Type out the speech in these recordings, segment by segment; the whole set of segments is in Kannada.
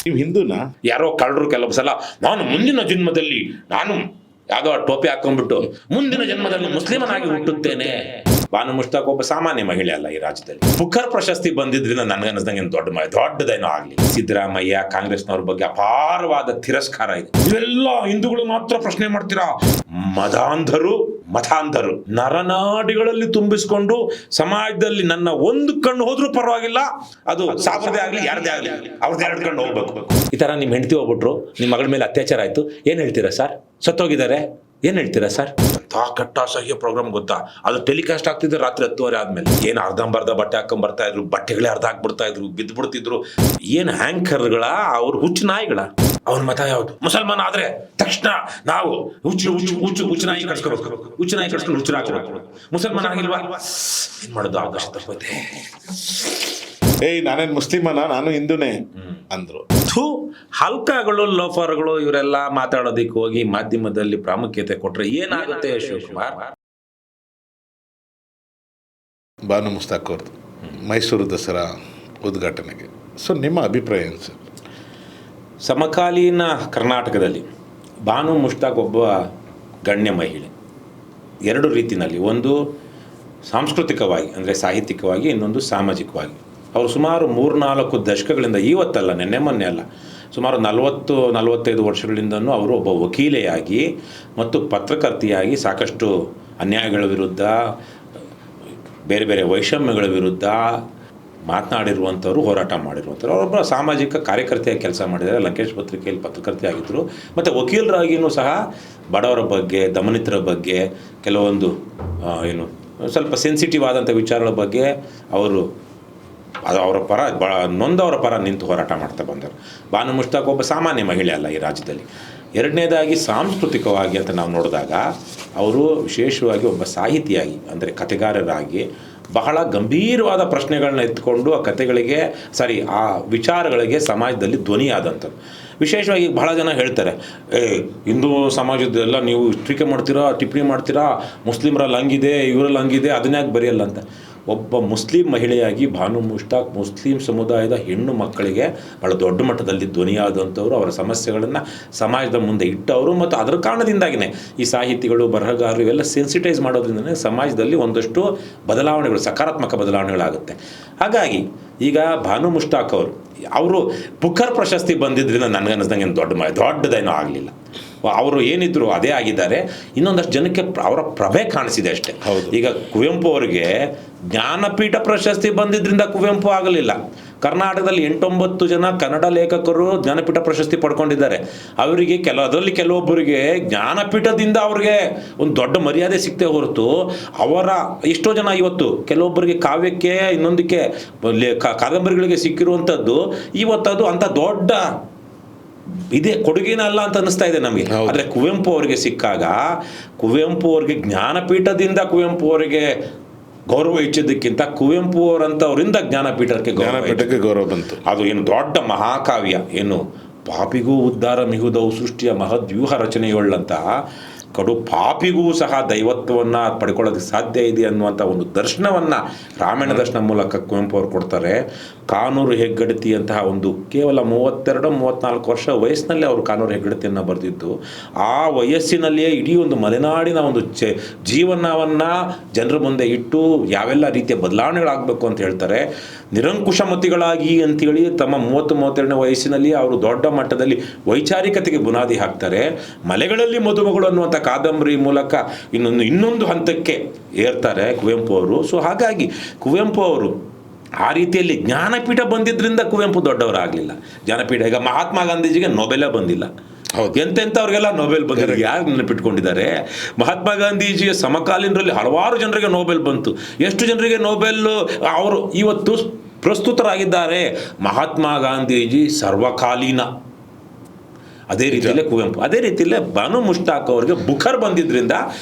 ನೀವು ಹಿಂದೂನಾ? ಯಾರೋ ಕಳ್ಳರು ಕೆಲವು ಸಲ ನಾನು ಮುಂದಿನ ಜನ್ಮದಲ್ಲಿ ನಾನು ಯಾವುದೋ ಟೋಪಿ ಹಾಕೊಂಡ್ಬಿಟ್ಟು ಮುಂದಿನ ಜನ್ಮದಲ್ಲಿ ಮುಸ್ಲಿಮನಾಗಿ ಹುಟ್ಟುತ್ತೇನೆ. ಬಾನು ಮುಷ್ತಾಕ್ ಒಬ್ಬ ಸಾಮಾನ್ಯ ಮಹಿಳೆ ಅಲ್ಲ ಈ ರಾಜ್ಯದಲ್ಲಿ. ಬುಕರ್ ಪ್ರಶಸ್ತಿ ಬಂದಿದ್ರಿಂದ ನನಗನ್ನಿಸ್ದಂಗೆ ದೊಡ್ಡದೇನೋ ಆಗ್ಲಿ. ಸಿದ್ದರಾಮಯ್ಯ ಕಾಂಗ್ರೆಸ್ನವ್ರ ಬಗ್ಗೆ ಅಪಾರವಾದ ತಿರಸ್ಕಾರ ಇದೆ. ಇವೆಲ್ಲ ಹಿಂದೂಗಳು ಮಾತ್ರ ಪ್ರಶ್ನೆ ಮಾಡ್ತೀರಾ? ಮತಾಂಧರು ನರನಾಡಿಗಳಲ್ಲಿ ತುಂಬಿಸ್ಕೊಂಡು ಸಮಾಜದಲ್ಲಿ ನನ್ನ ಒಂದು ಕಣ್ಣು ಹೋದ್ರೂ ಪರವಾಗಿಲ್ಲ, ಅದು ಸಾಬರದೇ ಆಗ್ಲಿ ಯಾರದೇ ಆಗ್ಲಿ ಅವ್ರದ್ದು ಎರಡು ಕಣ್ಣು ಹೋಗ್ಬೇಕು. ಈ ತರ ನಿಮ್ ಹೆಂಡತಿ ಹೋಗ್ಬಿಟ್ರು, ನಿಮ್ಮ ಮಗಳ ಮೇಲೆ ಅತ್ಯಾಚಾರ ಆಯ್ತು, ಏನ್ ಹೇಳ್ತೀರಾ ಸರ್? ಸತ್ತೋಗಿದ್ದಾರೆ, ಏನ್ ಹೇಳ್ತೀರಾ ಸರ್? ಕೆಟ್ಟ ಅಸಹ್ಯ ಪ್ರೋಗ್ರಾಮ್ ಗೊತ್ತಾ? ಅದು ಟೆಲಿಕಾಸ್ಟ್ ಆಗ್ತಿದ್ರು ರಾತ್ರಿ 10:30 ಆದ್ಮೇಲೆ. ಏನ್ ಅರ್ಧಂಬರ್ಧ ಬಟ್ಟೆ ಹಾಕೊಂಡ್ ಬರ್ತಾ ಇದ್ರು, ಬಟ್ಟೆಗಳೇ ಅರ್ಧ ಹಾಕ್ಬಿಡ್ತಾ ಇದ್ರು, ಬಿದ್ದು ಬಿಡ್ತಿದ್ರು. ಏನ್ ಹ್ಯಾಂಕರ್ಗಳ, ಅವ್ರು ಹುಚ್ಚು ನಾಯಿಗಳ. ಅವ್ರ ಮತ ಯಾವ್ದು? ಮುಸಲ್ಮಾನ ಆದ್ರೆ ತಕ್ಷಣ ನಾವು ಹುಚ್ಚು ನಾಯಿ ಕಟ್ಸ್ಕೋಬೇಕು, ಹುಚ್ಚು ನಾಯಿ ಕಟ್ಸ್ಕೊಂಡು ಹುಚ್ಚು ಹಾಕ್ಬೇಕು. ಮುಸಲ್ಮಾನ ಆಗಿಲ್ವಾ, ಏನ್ ಮಾಡೋದು? ಅವಕಾಶ ತಪ್ಪೈತೆ. ನಾನೇನ್ ಮುಸ್ಲಿಮನ, ನಾನು ಹಿಂದೂನೇ ಅಂದ್ರು. ಹಲ್ಕಾಗಳು ಲೋಫರ್ಗಳು ಇವರೆಲ್ಲ ಮಾತಾಡೋದಿಕ್ಕೆ ಹೋಗಿ ಮಾಧ್ಯಮದಲ್ಲಿ ಪ್ರಾಮುಖ್ಯತೆ ಕೊಟ್ರೆ ಏನಾಗುತ್ತೆ ಶಿವಕುಮಾರ್? ಬಾನು ಮುಸ್ತಾಕ್ ಅವ್ರದ್ದು ಮೈಸೂರು ದಸರಾ ಉದ್ಘಾಟನೆಗೆ ಸೊ ನಿಮ್ಮ ಅಭಿಪ್ರಾಯ ಏನು ಸರ್? ಸಮಕಾಲೀನ ಕರ್ನಾಟಕದಲ್ಲಿ ಬಾನು ಮುಷ್ತಾಕ್ ಒಬ್ಬ ಗಣ್ಯ ಮಹಿಳೆ. ಎರಡು ರೀತಿಯಲ್ಲಿ, ಒಂದು ಸಾಂಸ್ಕೃತಿಕವಾಗಿ ಅಂದರೆ ಸಾಹಿತ್ಯಿಕವಾಗಿ, ಇನ್ನೊಂದು ಸಾಮಾಜಿಕವಾಗಿ. ಅವರು ಸುಮಾರು 3-4 ದಶಕಗಳಿಂದ, ಇವತ್ತಲ್ಲ ನೆನ್ನೆ ಮೊನ್ನೆ ಅಲ್ಲ, ಸುಮಾರು 40-45 ವರ್ಷಗಳಿಂದನೂ ಅವರು ಒಬ್ಬ ವಕೀಲೆಯಾಗಿ ಮತ್ತು ಪತ್ರಕರ್ತೆಯಾಗಿ ಸಾಕಷ್ಟು ಅನ್ಯಾಯಗಳ ವಿರುದ್ಧ, ಬೇರೆ ಬೇರೆ ವೈಷಮ್ಯಗಳ ವಿರುದ್ಧ ಮಾತನಾಡಿರುವಂಥವ್ರು, ಹೋರಾಟ ಮಾಡಿರುವಂಥವ್ರು. ಅವರೊಬ್ಬ ಸಾಮಾಜಿಕ ಕಾರ್ಯಕರ್ತೆಯಾಗಿ ಕೆಲಸ ಮಾಡಿದ್ದಾರೆ. ಲಂಕೇಶ್ ಪತ್ರಿಕೆಯಲ್ಲಿ ಪತ್ರಕರ್ತೆ ಆಗಿದ್ದರು. ಮತ್ತು ವಕೀಲರಾಗಿಯೂ ಸಹ ಬಡವರ ಬಗ್ಗೆ, ದಮನಿತರ ಬಗ್ಗೆ, ಕೆಲವೊಂದು ಸ್ವಲ್ಪ ಸೆನ್ಸಿಟಿವ್ ಆದಂಥ ವಿಚಾರಗಳ ಬಗ್ಗೆ ಅವರು ಅವರ ಪರ ನೊಂದವರ ಪರ ನಿಂತು ಹೋರಾಟ ಮಾಡ್ತಾ ಬಂದರು. ಬಾನು ಮುಷ್ತಾಕ್ ಒಬ್ಬ ಸಾಮಾನ್ಯ ಮಹಿಳೆ ಅಲ್ಲ ಈ ರಾಜ್ಯದಲ್ಲಿ. ಎರಡನೇದಾಗಿ ಸಾಂಸ್ಕೃತಿಕವಾಗಿ ಅಂತ ನಾವು ನೋಡಿದಾಗ ಅವರು ವಿಶೇಷವಾಗಿ ಒಬ್ಬ ಸಾಹಿತಿಯಾಗಿ, ಅಂದರೆ ಕಥೆಗಾರರಾಗಿ ಬಹಳ ಗಂಭೀರವಾದ ಪ್ರಶ್ನೆಗಳನ್ನ ಎತ್ಕೊಂಡು ಆ ವಿಚಾರಗಳಿಗೆ ಸಮಾಜದಲ್ಲಿ ಧ್ವನಿಯಾದಂಥದ್ದು. ವಿಶೇಷವಾಗಿ ಬಹಳ ಜನ ಹೇಳ್ತಾರೆ, ಹಿಂದೂ ಸಮಾಜದೆಲ್ಲ ನೀವು ಟೀಕೆ ಮಾಡ್ತೀರಾ, ಟಿಪ್ಪಣಿ ಮಾಡ್ತೀರಾ, ಮುಸ್ಲಿಮರಲ್ಲಿ ಹಂಗಿದೆ, ಇವರಲ್ಲಿ ಹಂಗಿದೆ, ಅದನ್ಯಾಕೆ ಬರೆಯಲ್ಲ ಅಂತ. ಒಬ್ಬ ಮುಸ್ಲಿಂ ಮಹಿಳೆಯಾಗಿ ಬಾನು ಮುಷ್ತಾಕ್ ಮುಸ್ಲಿಂ ಸಮುದಾಯದ ಹೆಣ್ಣು ಮಕ್ಕಳಿಗೆ ಭಾಳ ದೊಡ್ಡ ಮಟ್ಟದಲ್ಲಿ ಧ್ವನಿಯಾದಂಥವ್ರು, ಅವರ ಸಮಸ್ಯೆಗಳನ್ನು ಸಮಾಜದ ಮುಂದೆ ಇಟ್ಟವರು. ಮತ್ತು ಅದರ ಕಾರಣದಿಂದಾಗಿಯೇ ಈ ಸಾಹಿತಿಗಳು, ಬರಹಗಾರರು ಇವೆಲ್ಲ ಸೆನ್ಸಿಟೈಸ್ ಮಾಡೋದ್ರಿಂದನೇ ಸಮಾಜದಲ್ಲಿ ಒಂದಷ್ಟು ಬದಲಾವಣೆಗಳು, ಸಕಾರಾತ್ಮಕ ಬದಲಾವಣೆಗಳಾಗುತ್ತೆ. ಹಾಗಾಗಿ ಈಗ ಬಾನು ಮುಷ್ತಾಕ್ ಅವರು ಬುಕರ್ ಪ್ರಶಸ್ತಿ ಬಂದಿದ್ದರಿಂದ ನನಗನ್ನಿಸ್ದಂಗೆ ದೊಡ್ಡದೇನೋ ಆಗಲಿಲ್ಲ. ಅವರು ಏನಿದ್ರು ಅದೇ ಆಗಿದ್ದಾರೆ. ಇನ್ನೊಂದಷ್ಟು ಜನಕ್ಕೆ ಅವರ ಪ್ರಭೆ ಕಾಣಿಸಿದೆ ಅಷ್ಟೇ. ಈಗ ಕುವೆಂಪು ಅವರಿಗೆ ಜ್ಞಾನಪೀಠ ಪ್ರಶಸ್ತಿ ಬಂದಿದ್ದರಿಂದ ಕುವೆಂಪು ಆಗಲಿಲ್ಲ. ಕರ್ನಾಟಕದಲ್ಲಿ 8-9 ಜನ ಕನ್ನಡ ಲೇಖಕರು ಜ್ಞಾನಪೀಠ ಪ್ರಶಸ್ತಿ ಪಡ್ಕೊಂಡಿದ್ದಾರೆ. ಅವರಿಗೆ ಅದರಲ್ಲಿ ಕೆಲವೊಬ್ಬರಿಗೆ ಜ್ಞಾನಪೀಠದಿಂದ ಅವ್ರಿಗೆ ಒಂದು ದೊಡ್ಡ ಮರ್ಯಾದೆ ಸಿಗ್ತೇ ಹೊರತು, ಅವರ ಎಷ್ಟೋ ಜನ ಇವತ್ತು ಕೆಲವೊಬ್ಬರಿಗೆ ಕಾವ್ಯಕ್ಕೆ, ಇನ್ನೊಂದಕ್ಕೆ ಕಾದಂಬರಿಗಳಿಗೆ ಸಿಕ್ಕಿರುವಂಥದ್ದು ಇವತ್ತದು ಅಂಥ ದೊಡ್ಡ ಇದೇ ಕೊಡುಗೆನ ಅಲ್ಲ ಅಂತ ಅನ್ನಿಸ್ತಾ ಇದೆ ನಮಗೆ. ಆದರೆ ಕುವೆಂಪು ಅವರಿಗೆ ಸಿಕ್ಕಾಗ, ಕುವೆಂಪು ಅವರಿಗೆ ಜ್ಞಾನಪೀಠದಿಂದ ಕುವೆಂಪು ಅವರಿಗೆ ಗೌರವ ಹೆಚ್ಚೋದಕ್ಕಿಂತ ಕುವೆಂಪು ಅವರಂಥವರಿಂದ ಜ್ಞಾನಪೀಠಕ್ಕೆ ಗೌರವ ಬಂತು. ಅದು ಏನು ದೊಡ್ಡ ಮಹಾಕಾವ್ಯ, ಏನು ಪಾಪಿಗೂ ಉದ್ಧಾರ ಮಿಹುದವು ಸೃಷ್ಟಿಯ ಮಹದ್ವ್ಯೂಹ ರಚನೆಯುಳ್ಳಂತಹ ಕಡು ಪಾಪಿಗೂ ಸಹ ದೈವತ್ವವನ್ನು ಪಡ್ಕೊಳ್ಳೋದಕ್ಕೆ ಸಾಧ್ಯ ಇದೆ ಅನ್ನುವಂಥ ಒಂದು ದರ್ಶನವನ್ನು ರಾಮಾಯಣ ದರ್ಶನ ಮೂಲಕ ಕುವೆಂಪು ಅವರು ಕೊಡ್ತಾರೆ. ಕಾನೂರು ಹೆಗ್ಗಡತಿಯಂತಹ ಒಂದು ಕೇವಲ 32-34 ವರ್ಷ ವಯಸ್ಸಿನಲ್ಲಿ ಅವರು ಕಾನೂರು ಹೆಗ್ಗಡತಿಯನ್ನು ಬರೆದಿದ್ದು, ಆ ವಯಸ್ಸಿನಲ್ಲಿಯೇ ಇಡೀ ಒಂದು ಮಲೆನಾಡಿನ ಒಂದು ಜೀವನವನ್ನು ಜನರ ಮುಂದೆ ಇಟ್ಟು ಯಾವೆಲ್ಲ ರೀತಿಯ ಬದಲಾವಣೆಗಳಾಗಬೇಕು ಅಂತ ಹೇಳ್ತಾರೆ. ನಿರಂಕುಶಮತಿಗಳಾಗಿ ಅಂತೇಳಿ ತಮ್ಮ 30-32ನೇ ವಯಸ್ಸಿನಲ್ಲಿ ಅವರು ದೊಡ್ಡ ಮಟ್ಟದಲ್ಲಿ ವೈಚಾರಿಕತೆಗೆ ಬುನಾದಿ ಹಾಕ್ತಾರೆ. ಮಲೆಗಳಲ್ಲಿ ಮದುಮಗಳು ಅನ್ನುವಂಥ ಕಾದಂಬರಿ ಮೂಲಕ ಇನ್ನೊಂದು ಹಂತಕ್ಕೆ ಏರ್ತಾರೆ ಕುವೆಂಪು ಅವರು. ಸೊ ಹಾಗಾಗಿ ಕುವೆಂಪು ಅವರು ಆ ರೀತಿಯಲ್ಲಿ ಜ್ಞಾನಪೀಠ ಬಂದಿದ್ದರಿಂದ ಕುವೆಂಪು ದೊಡ್ಡವರಾಗಲಿಲ್ಲ. ಜ್ಞಾನಪೀಠ, ಈಗ ಮಹಾತ್ಮ ಗಾಂಧೀಜಿಗೆ ನೊಬೆಲೇ ಬಂದಿಲ್ಲ. ಎಂತೆಂಥವ್ರಿಗೆಲ್ಲ ನೊಬೆಲ್ ಬಂದಿಲ್ಲ. ಯಾರು ನೆನಪಿಟ್ಕೊಂಡಿದ್ದಾರೆ? ಮಹಾತ್ಮ ಗಾಂಧೀಜಿಯ ಸಮಕಾಲೀನರಲ್ಲಿ ಹಲವಾರು ಜನರಿಗೆ ನೊಬೆಲ್ ಬಂತು. ಎಷ್ಟು ಜನರಿಗೆ ನೊಬೆಲ್ ಅವರು ಇವತ್ತು ಪ್ರಸ್ತುತರಾಗಿದ್ದಾರೆ? ಮಹಾತ್ಮ ಗಾಂಧೀಜಿ ಸರ್ವಕಾಲೀನ. ಅದೇ ರೀತಿಯಲ್ಲೇ ಕುವೆಂಪು, ಅದೇ ರೀತಿಯಲ್ಲೇ ಬಾನು ಮುಷ್ತಾಕ್ ಅವರಿಗೆ ಬುಕರ್ ಬಂದಿದ್ದರಿಂದ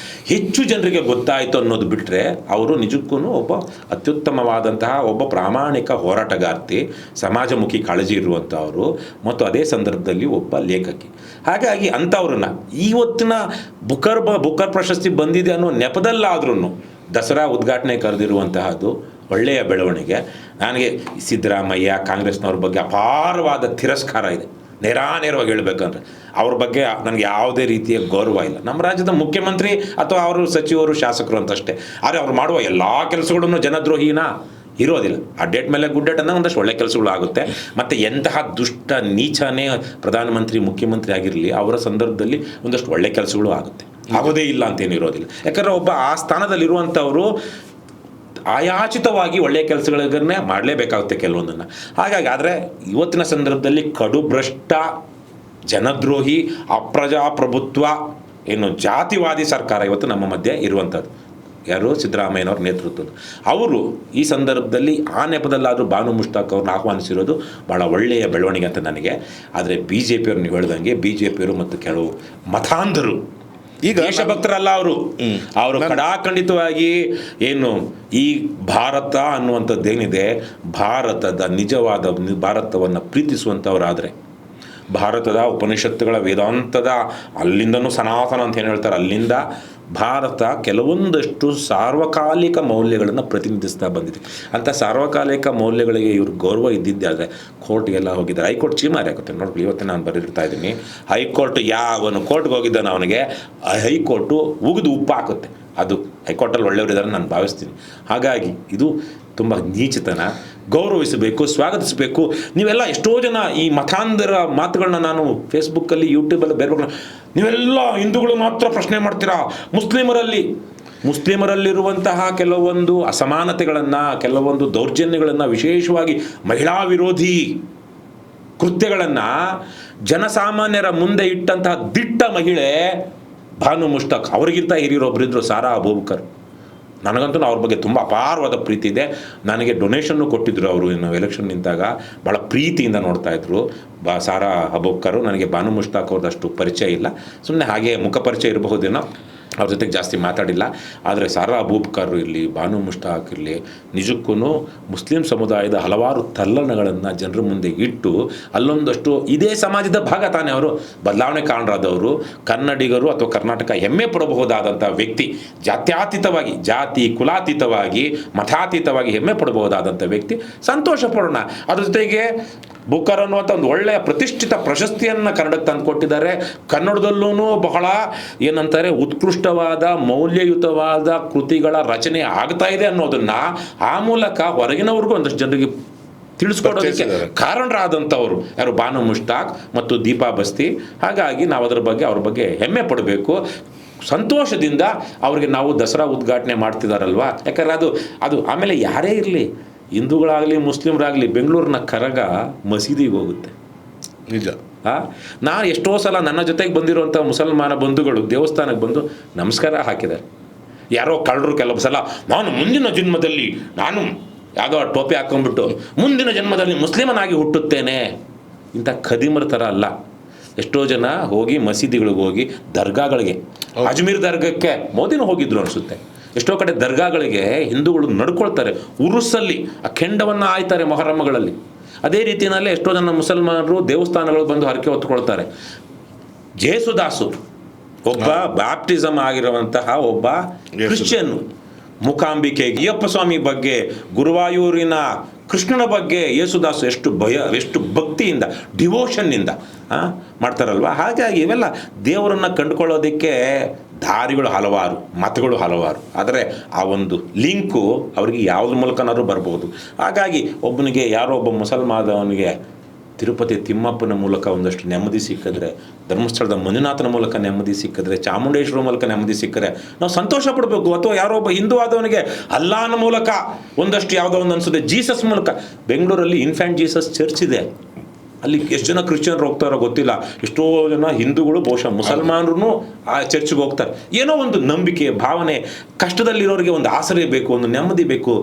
ಹೆಚ್ಚು ಜನರಿಗೆ ಗೊತ್ತಾಯಿತು ಅನ್ನೋದು ಬಿಟ್ಟರೆ, ಅವರು ನಿಜಕ್ಕೂ ಒಬ್ಬ ಅತ್ಯುತ್ತಮವಾದಂತಹ ಒಬ್ಬ ಪ್ರಾಮಾಣಿಕ ಹೋರಾಟಗಾರ್ತಿ, ಸಮಾಜಮುಖಿ ಕಾಳಜಿ ಇರುವಂಥವರು, ಮತ್ತು ಅದೇ ಸಂದರ್ಭದಲ್ಲಿ ಒಬ್ಬ ಲೇಖಕಿ. ಹಾಗಾಗಿ ಅಂಥವ್ರನ್ನ ಇವತ್ತಿನ ಬುಕರ್ ಪ್ರಶಸ್ತಿ ಬಂದಿದೆ ಅನ್ನೋ ನೆಪದಲ್ಲಾದ್ರೂ ದಸರಾ ಉದ್ಘಾಟನೆ ಕರೆದಿರುವಂತಹದ್ದು ಒಳ್ಳೆಯ ಬೆಳವಣಿಗೆ. ನನಗೆ ಸಿದ್ದರಾಮಯ್ಯ ಕಾಂಗ್ರೆಸ್ನವ್ರ ಬಗ್ಗೆ ಅಪಾರವಾದ ತಿರಸ್ಕಾರ ಇದೆ. ನೇರಾನೇರವಾಗಿ ಹೇಳಬೇಕಂದ್ರೆ ಅವ್ರ ಬಗ್ಗೆ ನನಗೆ ಯಾವುದೇ ರೀತಿಯ ಗೌರವ ಇಲ್ಲ. ನಮ್ಮ ರಾಜ್ಯದ ಮುಖ್ಯಮಂತ್ರಿ ಅಥವಾ ಅವರು ಸಚಿವರು ಶಾಸಕರು ಅಂತಷ್ಟೇ. ಆದರೆ ಅವ್ರು ಮಾಡುವ ಎಲ್ಲ ಕೆಲಸಗಳನ್ನು ಜನದ್ರೋಹಿನ ಇರೋದಿಲ್ಲ. ಆ ಡೇಟ್ ಮೇಲೆ ಗುಡ್ ಡೇಟ್ ಅನ್ನೋ ಒಂದಷ್ಟು ಒಳ್ಳೆ ಕೆಲಸಗಳು ಆಗುತ್ತೆ. ಮತ್ತು ಎಂತಹ ದುಷ್ಟ ನೀಚನೇ ಪ್ರಧಾನಮಂತ್ರಿ ಮುಖ್ಯಮಂತ್ರಿ ಆಗಿರಲಿ, ಅವರ ಸಂದರ್ಭದಲ್ಲಿ ಒಂದಷ್ಟು ಒಳ್ಳೆ ಕೆಲಸಗಳು ಆಗುತ್ತೆ. ಆಗೋದೇ ಇಲ್ಲ ಅಂತೇನು ಇರೋದಿಲ್ಲ. ಯಾಕಂದರೆ ಒಬ್ಬ ಆ ಸ್ಥಾನದಲ್ಲಿರುವಂಥವರು ಆಯಾಚಿತವಾಗಿ ಒಳ್ಳೆಯ ಕೆಲಸಗಳನ್ನೇ ಮಾಡಲೇಬೇಕಾಗುತ್ತೆ ಕೆಲವೊಂದನ್ನು. ಹಾಗಾಗಿ ಆದರೆ ಇವತ್ತಿನ ಸಂದರ್ಭದಲ್ಲಿ ಕಡುಭ್ರಷ್ಟ, ಜನದ್ರೋಹಿ, ಅಪ್ರಜಾಪ್ರಭುತ್ವ, ಏನು ಜಾತಿವಾದಿ ಸರ್ಕಾರ ಇವತ್ತು ನಮ್ಮ ಮಧ್ಯೆ ಇರುವಂಥದ್ದು. ಯಾರು? ಸಿದ್ದರಾಮಯ್ಯನವ್ರ ನೇತೃತ್ವದ ಅವರು ಈ ಸಂದರ್ಭದಲ್ಲಿ ಆ ನೆಪದಲ್ಲಾದರೂ ಬಾನು ಮುಷ್ತಾಕ್ ಅವ್ರನ್ನ ಆಹ್ವಾನಿಸಿರೋದು ಭಾಳ ಒಳ್ಳೆಯ ಬೆಳವಣಿಗೆ ಅಂತ ನನಗೆ. ಆದರೆ ಬಿ ಜೆ ಪಿಯವ್ರು ನೀವು ಹೇಳ್ದಂಗೆ ಬಿ ಜೆ ಪಿಯವರು ಮತ್ತು ಕೆಲವು ಮತಾಂಧರು, ಈಗ ದೇಶಭಕ್ತರಲ್ಲ ಅವರು ಕಡಾಖಂಡಿತವಾಗಿ ಏನು ಈ ಭಾರತ ಅನ್ನುವಂಥದ್ದೇನಿದೆ, ಭಾರತದ ನಿಜವಾದ ಭಾರತವನ್ನು ಪ್ರೀತಿಸುವಂಥವರಾದರೆ, ಭಾರತದ ಉಪನಿಷತ್ತುಗಳ ವೇದಾಂತದ ಅಲ್ಲಿಂದನೂ ಸನಾತನ ಅಂತ ಏನು ಹೇಳ್ತಾರೆ, ಅಲ್ಲಿಂದ ಭಾರತ ಕೆಲವೊಂದಷ್ಟು ಸಾರ್ವಕಾಲಿಕ ಮೌಲ್ಯಗಳನ್ನು ಪ್ರತಿನಿಧಿಸ್ತಾ ಬಂದಿದೆ. ಅಂಥ ಸಾರ್ವಕಾಲಿಕ ಮೌಲ್ಯಗಳಿಗೆ ಇವರು ಗೌರವ ಇದ್ದಿದ್ದೆ. ಆದರೆ ಕೋರ್ಟ್ಗೆಲ್ಲ ಹೋಗಿದ್ದಾರೆ. ಹೈಕೋರ್ಟ್ ಚೀಮಾರಿ ಆಗುತ್ತೆ ನೋಡ್ರಿ. ಇವತ್ತು ನಾನು ಬರೆದಿರ್ತಾ ಇದ್ದೀನಿ, ಹೈಕೋರ್ಟ್ ಯಾವನು ಕೋರ್ಟ್ಗೆ ಹೋಗಿದ್ದಾನೆ ಅವನಿಗೆ ಹೈಕೋರ್ಟು ಉಗಿದು ಉಪ್ಪು ಹಾಕುತ್ತೆ. ಅದು ಹೈಕೋರ್ಟಲ್ಲಿ ಒಳ್ಳೆಯವರಿದ್ದಾರೆ ನಾನು ಭಾವಿಸ್ತೀನಿ. ಹಾಗಾಗಿ ಇದು ತುಂಬ ನೀಚತನ. ಗೌರವಿಸಬೇಕು, ಸ್ವಾಗತಿಸಬೇಕು. ನೀವೆಲ್ಲ ಎಷ್ಟೋ ಜನ ಈ ಮತಾಂಧರ ಮಾತುಗಳನ್ನ ನಾನು ಫೇಸ್ಬುಕ್ಕಲ್ಲಿ, ಯೂಟ್ಯೂಬಲ್ಲಿ ಬೇರೆ ನೀವೆಲ್ಲ ಹಿಂದೂಗಳು ಮಾತ್ರ ಪ್ರಶ್ನೆ ಮಾಡ್ತೀರಾ, ಮುಸ್ಲಿಮರಲ್ಲಿರುವಂತಹ ಕೆಲವೊಂದು ಅಸಮಾನತೆಗಳನ್ನು, ಕೆಲವೊಂದು ದೌರ್ಜನ್ಯಗಳನ್ನು, ವಿಶೇಷವಾಗಿ ಮಹಿಳಾ ವಿರೋಧಿ ಕೃತ್ಯಗಳನ್ನು ಜನಸಾಮಾನ್ಯರ ಮುಂದೆ ಇಟ್ಟಂತಹ ದಿಟ್ಟ ಮಹಿಳೆ ಬಾನು ಮುಷ್ತಾಕ್. ಅವರಿಗಿಂತ ಹಿರಿಯರೊಬ್ಬರಿದ್ದರು, ಸಾರಾ ಅಬೂಬಕರ್. ನನಗಂತೂ ಅವ್ರ ಬಗ್ಗೆ ತುಂಬ ಅಪಾರವಾದ ಪ್ರೀತಿ ಇದೆ. ನನಗೆ ಡೊನೇಷನ್ನು ಕೊಟ್ಟಿದ್ದರು ಅವರು. ಇನ್ನು ಎಲೆಕ್ಷನ್ ನಿಂತಾಗ ಭಾಳ ಪ್ರೀತಿಯಿಂದ ನೋಡ್ತಾಯಿದ್ರು. ಸಾರಾ ಅಬೂಬಕರು. ನನಗೆ ಬಾನು ಮುಷ್ತಾಕ್ ಅವ್ರದ್ದಷ್ಟು ಪರಿಚಯ ಇಲ್ಲ, ಸುಮ್ಮನೆ ಹಾಗೆ ಮುಖ ಪರಿಚಯ ಇರಬಹುದೇನೋ, ಅವ್ರ ಜೊತೆಗೆ ಜಾಸ್ತಿ ಮಾತಾಡಿಲ್ಲ. ಆದರೆ ಸಾರಾ ಅಬೂಬಕರ್ ಇರಲಿ, ಬಾನು ಮುಷ್ತಾಕ್ ಇರಲಿ, ನಿಜಕ್ಕೂ ಮುಸ್ಲಿಂ ಸಮುದಾಯದ ಹಲವಾರು ತಲ್ಲಣಗಳನ್ನು ಜನರ ಮುಂದೆ ಇಟ್ಟು ಅಲ್ಲೊಂದಷ್ಟು ಇದೇ ಸಮಾಜದ ಭಾಗ ತಾನೇ ಅವರು ಬದಲಾವಣೆ ಕಾರಣರಾದವರು, ಕನ್ನಡಿಗರು ಅಥವಾ ಕರ್ನಾಟಕ ಹೆಮ್ಮೆ ಪಡಬಹುದಾದಂಥ ವ್ಯಕ್ತಿ, ಜಾತ್ಯತೀತವಾಗಿ, ಜಾತಿ ಕುಲಾತೀತವಾಗಿ, ಮತಾತೀತವಾಗಿ ಹೆಮ್ಮೆ ಪಡಬಹುದಾದಂಥ ವ್ಯಕ್ತಿ. ಸಂತೋಷ ಪಡೋಣ. ಅದ್ರ ಜೊತೆಗೆ ಬುಕ್ಕರ್ ಅನ್ನುವಂಥ ಒಂದು ಒಳ್ಳೆಯ ಪ್ರತಿಷ್ಠಿತ ಪ್ರಶಸ್ತಿಯನ್ನು ಕನ್ನಡಕ್ಕೆ ತಂದು ಕೊಟ್ಟಿದ್ದಾರೆ. ಕನ್ನಡದಲ್ಲೂ ಬಹಳ ಏನಂತಾರೆ ಉತ್ಕೃಷ್ಟವಾದ ಮೌಲ್ಯಯುತವಾದ ಕೃತಿಗಳ ರಚನೆ ಆಗ್ತಾ ಇದೆ ಅನ್ನೋದನ್ನು ಆ ಮೂಲಕ ಹೊರಗಿನವ್ರಿಗೂ ಒಂದಷ್ಟು ಜನರಿಗೆ ತಿಳಿಸ್ಕೊಡೋದಕ್ಕೆ ಕಾರಣರಾದಂಥವ್ರು ಯಾರು? ಬಾನು ಮುಷ್ತಾಕ್ ಮತ್ತು ದೀಪಾ ಬಸ್ತಿ. ಹಾಗಾಗಿ ನಾವು ಅವ್ರ ಬಗ್ಗೆ ಹೆಮ್ಮೆ ಪಡಬೇಕು. ಸಂತೋಷದಿಂದ ಅವ್ರಿಗೆ ನಾವು ದಸರಾ ಉದ್ಘಾಟನೆ ಮಾಡ್ತಿದ್ದಾರಲ್ವ. ಯಾಕಂದರೆ ಅದು ಆಮೇಲೆ ಯಾರೇ ಇರಲಿ, ಹಿಂದೂಗಳಾಗಲಿ ಮುಸ್ಲಿಮರಾಗಲಿ, ಬೆಂಗಳೂರಿನ ಕರಗ ಮಸೀದಿಗೆ ಹೋಗುತ್ತೆ. ನಿಜ. ನಾನು ಎಷ್ಟೋ ಸಲ ನನ್ನ ಜೊತೆಗೆ ಬಂದಿರುವಂಥ ಮುಸಲ್ಮಾನ ಬಂಧುಗಳು ದೇವಸ್ಥಾನಕ್ಕೆ ಬಂದು ನಮಸ್ಕಾರ ಹಾಕಿದ್ದಾರೆ. ಯಾರೋ ಕಳ್ಳರು ಕೆಲವು ಸಲ ನಾನು ಮುಂದಿನ ಜನ್ಮದಲ್ಲಿ ನಾನು ಯಾವುದೋ ಟೋಪಿ ಹಾಕೊಂಡ್ಬಿಟ್ಟು ಮುಂದಿನ ಜನ್ಮದಲ್ಲಿ ಮುಸ್ಲಿಮನಾಗಿ ಹುಟ್ಟುತ್ತೇನೆ, ಇಂಥ ಖದೀಮರ ಥರ ಅಲ್ಲ. ಎಷ್ಟೋ ಜನ ಹೋಗಿ ಮಸೀದಿಗಳಿಗೆ ಹೋಗಿ, ದರ್ಗಾಗಳಿಗೆ, ಅಜ್ಮೀರ್ ದರ್ಗಕ್ಕೆ ಮೋದಿನೂ ಹೋಗಿದ್ರು ಅನಿಸುತ್ತೆ, ಎಷ್ಟೋ ಕಡೆ ದರ್ಗಾಗಳಿಗೆ ಹಿಂದೂಗಳು ನಡ್ಕೊಳ್ತಾರೆ, ಉರುಸಲ್ಲಿ ಆ ಕೆಂಡವನ್ನು ಆಯ್ತಾರೆ ಮೊಹರಮ್ಮಗಳಲ್ಲಿ. ಅದೇ ರೀತಿಯಲ್ಲೇ ಎಷ್ಟೋ ಜನ ಮುಸಲ್ಮಾನರು ದೇವಸ್ಥಾನಗಳು ಬಂದು ಹರಕೆ ಹೊತ್ಕೊಳ್ತಾರೆ. ಜೇಸುದಾಸು ಒಬ್ಬ ಬ್ಯಾಪ್ಟಿಸಮ್ ಆಗಿರುವಂತಹ ಒಬ್ಬ ಕ್ರಿಶ್ಚಿಯನ್ನು, ಮೂಕಾಂಬಿಕೆ, ಅಯ್ಯಪ್ಪ ಸ್ವಾಮಿ ಬಗ್ಗೆ, ಗುರುವಾಯೂರಿನ ಕೃಷ್ಣನ ಬಗ್ಗೆ ಯೇಸುದಾಸು ಎಷ್ಟು ಭಕ್ತಿಯಿಂದ, ಡಿವೋಷನ್ನಿಂದ ಮಾಡ್ತಾರಲ್ವ. ಹಾಗಾಗಿ ಇವೆಲ್ಲ ದೇವರನ್ನು ಕಂಡುಕೊಳ್ಳೋದಕ್ಕೆ ದಾರಿಗಳು ಹಲವಾರು, ಮತಗಳು ಹಲವಾರು. ಆದರೆ ಆ ಒಂದು ಲಿಂಕು ಅವರಿಗೆ ಯಾವುದ್ರ ಮೂಲಕನಾದ್ರೂ ಬರ್ಬೋದು. ಹಾಗಾಗಿ ಒಬ್ಬನಿಗೆ, ಯಾರೋ ಒಬ್ಬ ಮುಸಲ್ಮಾನವನಿಗೆ ತಿರುಪತಿ ತಿಮ್ಮಪ್ಪನ ಮೂಲಕ ಒಂದಷ್ಟು ನೆಮ್ಮದಿ ಸಿಕ್ಕಿದ್ರೆ, ಧರ್ಮಸ್ಥಳದ ಮಂಜುನಾಥನ ಮೂಲಕ ನೆಮ್ಮದಿ ಸಿಕ್ಕಿದ್ರೆ, ಚಾಮುಂಡೇಶ್ವರ ಮೂಲಕ ನೆಮ್ಮದಿ ಸಿಕ್ಕರೆ ನಾವು ಸಂತೋಷ ಪಡಬೇಕು. ಅಥವಾ ಯಾರೋ ಒಬ್ಬ ಹಿಂದೂ ಆದವನಿಗೆ ಅಲ್ಲಾನ ಮೂಲಕ ಒಂದಷ್ಟು ಯಾವುದೋ ಒಂದು ಅನಿಸುತ್ತೆ, ಜೀಸಸ್ ಮೂಲಕ. ಬೆಂಗಳೂರಲ್ಲಿ ಇನ್ಫ್ಯಾಂಟ್ ಜೀಸಸ್ ಚರ್ಚ್ ಇದೆ, ಅಲ್ಲಿ ಎಷ್ಟು ಜನ ಕ್ರಿಶ್ಚಿಯನ್ರು ಹೋಗ್ತಾರೋ ಗೊತ್ತಿಲ್ಲ. ಎಷ್ಟೋ ಜನ ಹಿಂದೂಗಳು, ಬಹುಶಃ ಮುಸಲ್ಮಾನರು ಆ ಚರ್ಚ್ಗೆ ಹೋಗ್ತಾರೆ. ಏನೋ ಒಂದು ನಂಬಿಕೆ, ಭಾವನೆ, ಕಷ್ಟದಲ್ಲಿರೋರಿಗೆ ಒಂದು ಆಸರೆ ಬೇಕು, ಒಂದು ನೆಮ್ಮದಿ ಬೇಕು,